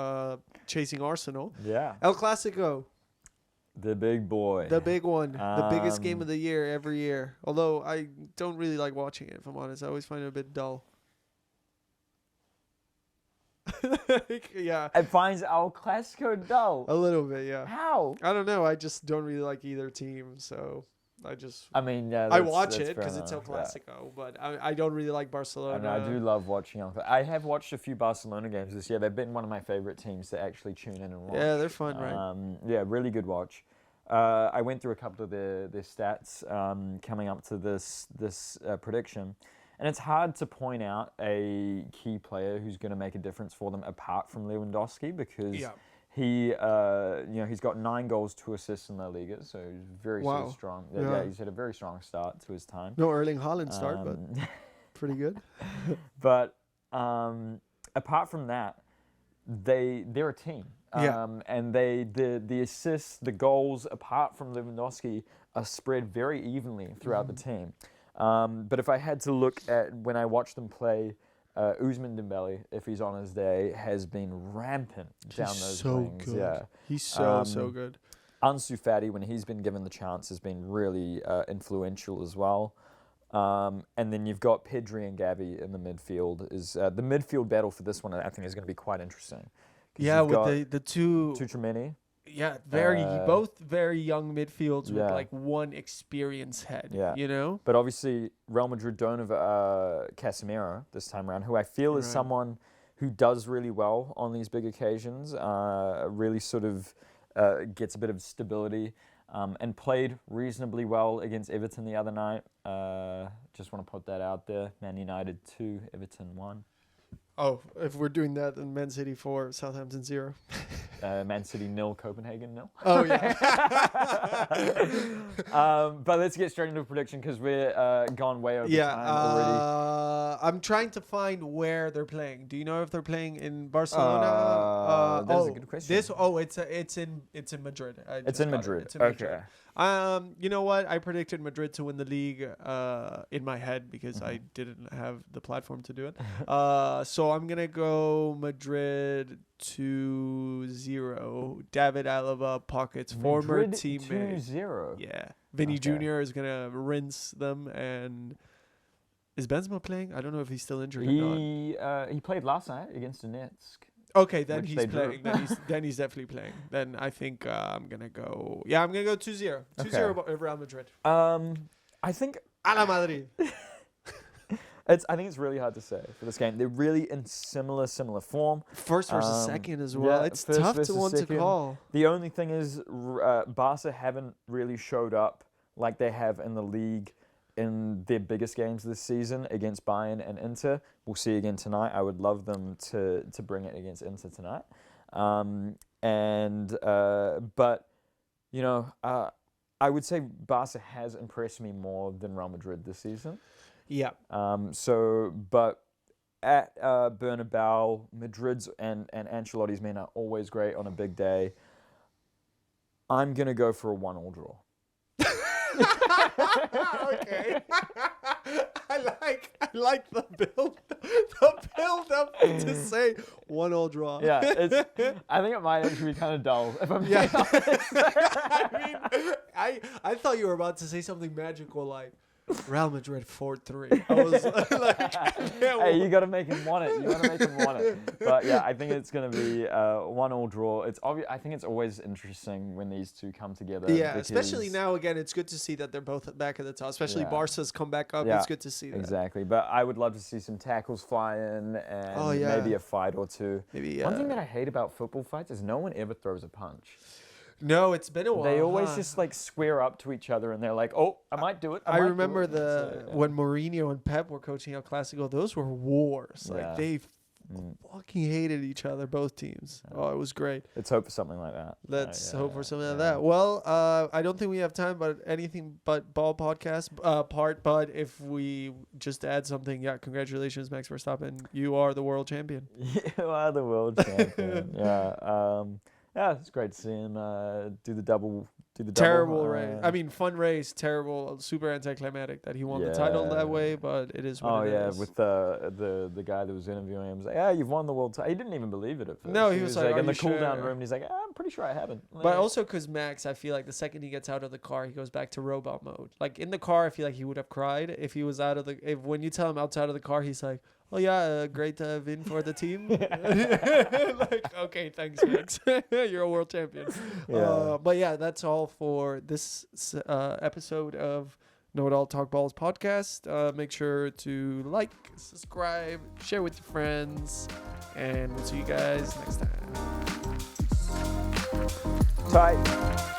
chasing Arsenal.
Yeah.
ElClásico.
The big boy.
The big one. The biggest game of the year every year. Although I don't really like watching it, if I'm honest. I always find it a bit dull. Yeah.
It finds ElClásico dull.
A little bit, yeah.
How?
I don't know. I just don't really like either team, so I
I
watch it because it's ElClásico, but I don't really like Barcelona.
I do love watching ElClásico. I have watched a few Barcelona games this year. They've been one of my favorite teams to actually tune in and watch.
Yeah, they're fun, right?
Yeah, really good watch. I went through a couple of their stats coming up to this prediction. And it's hard to point out a key player who's going to make a difference for them apart from Lewandowski because he's got 9 goals, 2 assists in La Liga, so he's very sort of strong. Yeah, he's had a very strong start to his time.
No Erling Haaland start, but pretty good.
But apart from that, they're a team. And the assists, the goals, apart from Lewandowski, are spread very evenly throughout the team. But if I had to look at when I watch them play, Ousmane Dembele, if he's on his day, has been rampant down those wings.
Good.
Yeah,
he's so good.
Ansu Fati, when he's been given the chance, has been really influential as well. And then you've got Pedri and Gavi in the midfield. The midfield battle for this one, I think, is going to be quite interesting.
Yeah, with the two
Tchouaméni.
Yeah, both very young midfields with like one experience head.
Yeah.
You know?
But obviously, Real Madrid don't have Casemiro this time around, who I feel is someone who does really well on these big occasions, really sort of gets a bit of stability, and played reasonably well against Everton the other night. Just want to put that out there. Man United 2, Everton 1.
Oh, if we're doing that, then Man City 4, Southampton 0.
Man City 0, Copenhagen 0.
Oh yeah.
But let's get straight into a prediction because we're gone way over
Yeah.
time already.
I'm trying to find where they're playing. Do you know if they're playing in Barcelona?
That's a good question.
It's in Madrid.
It's in Madrid.
It's in Madrid. You know what? I predicted Madrid to win the league in my head because I didn't have the platform to do it. So I'm gonna go Madrid 2-0. David Alaba pockets former
Madrid
teammate.
2-0.
Yeah, Vinny
Okay.
Jr. is gonna rinse them. And is Benzema playing? I don't know if he's still injured or not.
He played last night against Donetsk.
Okay, then
Which
he's
they drew.
playing. Then he's definitely playing. Then I think I'm gonna go. Yeah, I'm gonna go 2-0. 2-0 Real Madrid.
I think
A la Madrid.
I think it's really hard to say for this game. They're really in similar form.
First versus second as well.
Yeah,
It's
first
tough to
versus
want to
second.
call.
The only thing is, Barca haven't really showed up like they have in the league in their biggest games this season against Bayern and Inter. We'll see again tonight. I would love them to bring it against Inter tonight. But you know, I would say Barca has impressed me more than Real Madrid this season.
Yeah.
But at Bernabeu, Madrid's and Ancelotti's men are always great on a big day. I'm gonna go for a 1-1 draw.
Okay. I like the build up to say 1-1 draw.
Yeah, I think it might actually be kind of dull if I'm being
Yeah.
honest.
I thought you were about to say something magical like Real Madrid 4-3. I was like,
Hey, you got to make him want it. But yeah, I think it's going to be 1-1 draw. It's obvious. I think it's always interesting when these two come together.
yeah, especially now. Again, it's good to see that they're both back at the top. Especially
Yeah.
Barca's come back up.
Yeah,
It's good to see that.
Exactly. But I would love to see some tackles fly in and maybe a fight or two.
Maybe
One thing that I hate about football fights is no one ever throws a punch.
No, it's been a while.
They always
huh?
just like square up to each other and they're like, oh, I might do it.
I remember when Mourinho and Pep were coaching ElClásico, those were wars. Like
Yeah.
they fucking hated each other, both teams. Oh, it was great.
Let's hope for something like that.
Let's hope for something like that. Well, I don't think we have time, but anything but ball podcast part. But if we just add something, congratulations, Max Verstappen. You are the world champion.
You are the world champion. Yeah, it's great to see him do the double.
Terrible race. I mean, fun race. Terrible. Super anticlimactic that he won the title that way, but it is what it is.
With the guy that was interviewing him, was like, yeah, you've won the world title. He didn't even believe it at first.
No, he was like,
in
"Are
the
you
cool down
sure?"
room, and he's like, I'm pretty sure I haven't.
But also because Max, I feel like the second he gets out of the car, he goes back to robot mode. Like in the car, I feel like he would have cried if he was out of the. When you tell him outside of the car, he's like, "Oh yeah, great win for the team." Like, okay, thanks, Max. You're a world champion.
Yeah.
But yeah, that's all for this episode of Know It All Talk Balls podcast. Make sure to like, subscribe, share with your friends, and we'll see you guys next time.
Tight.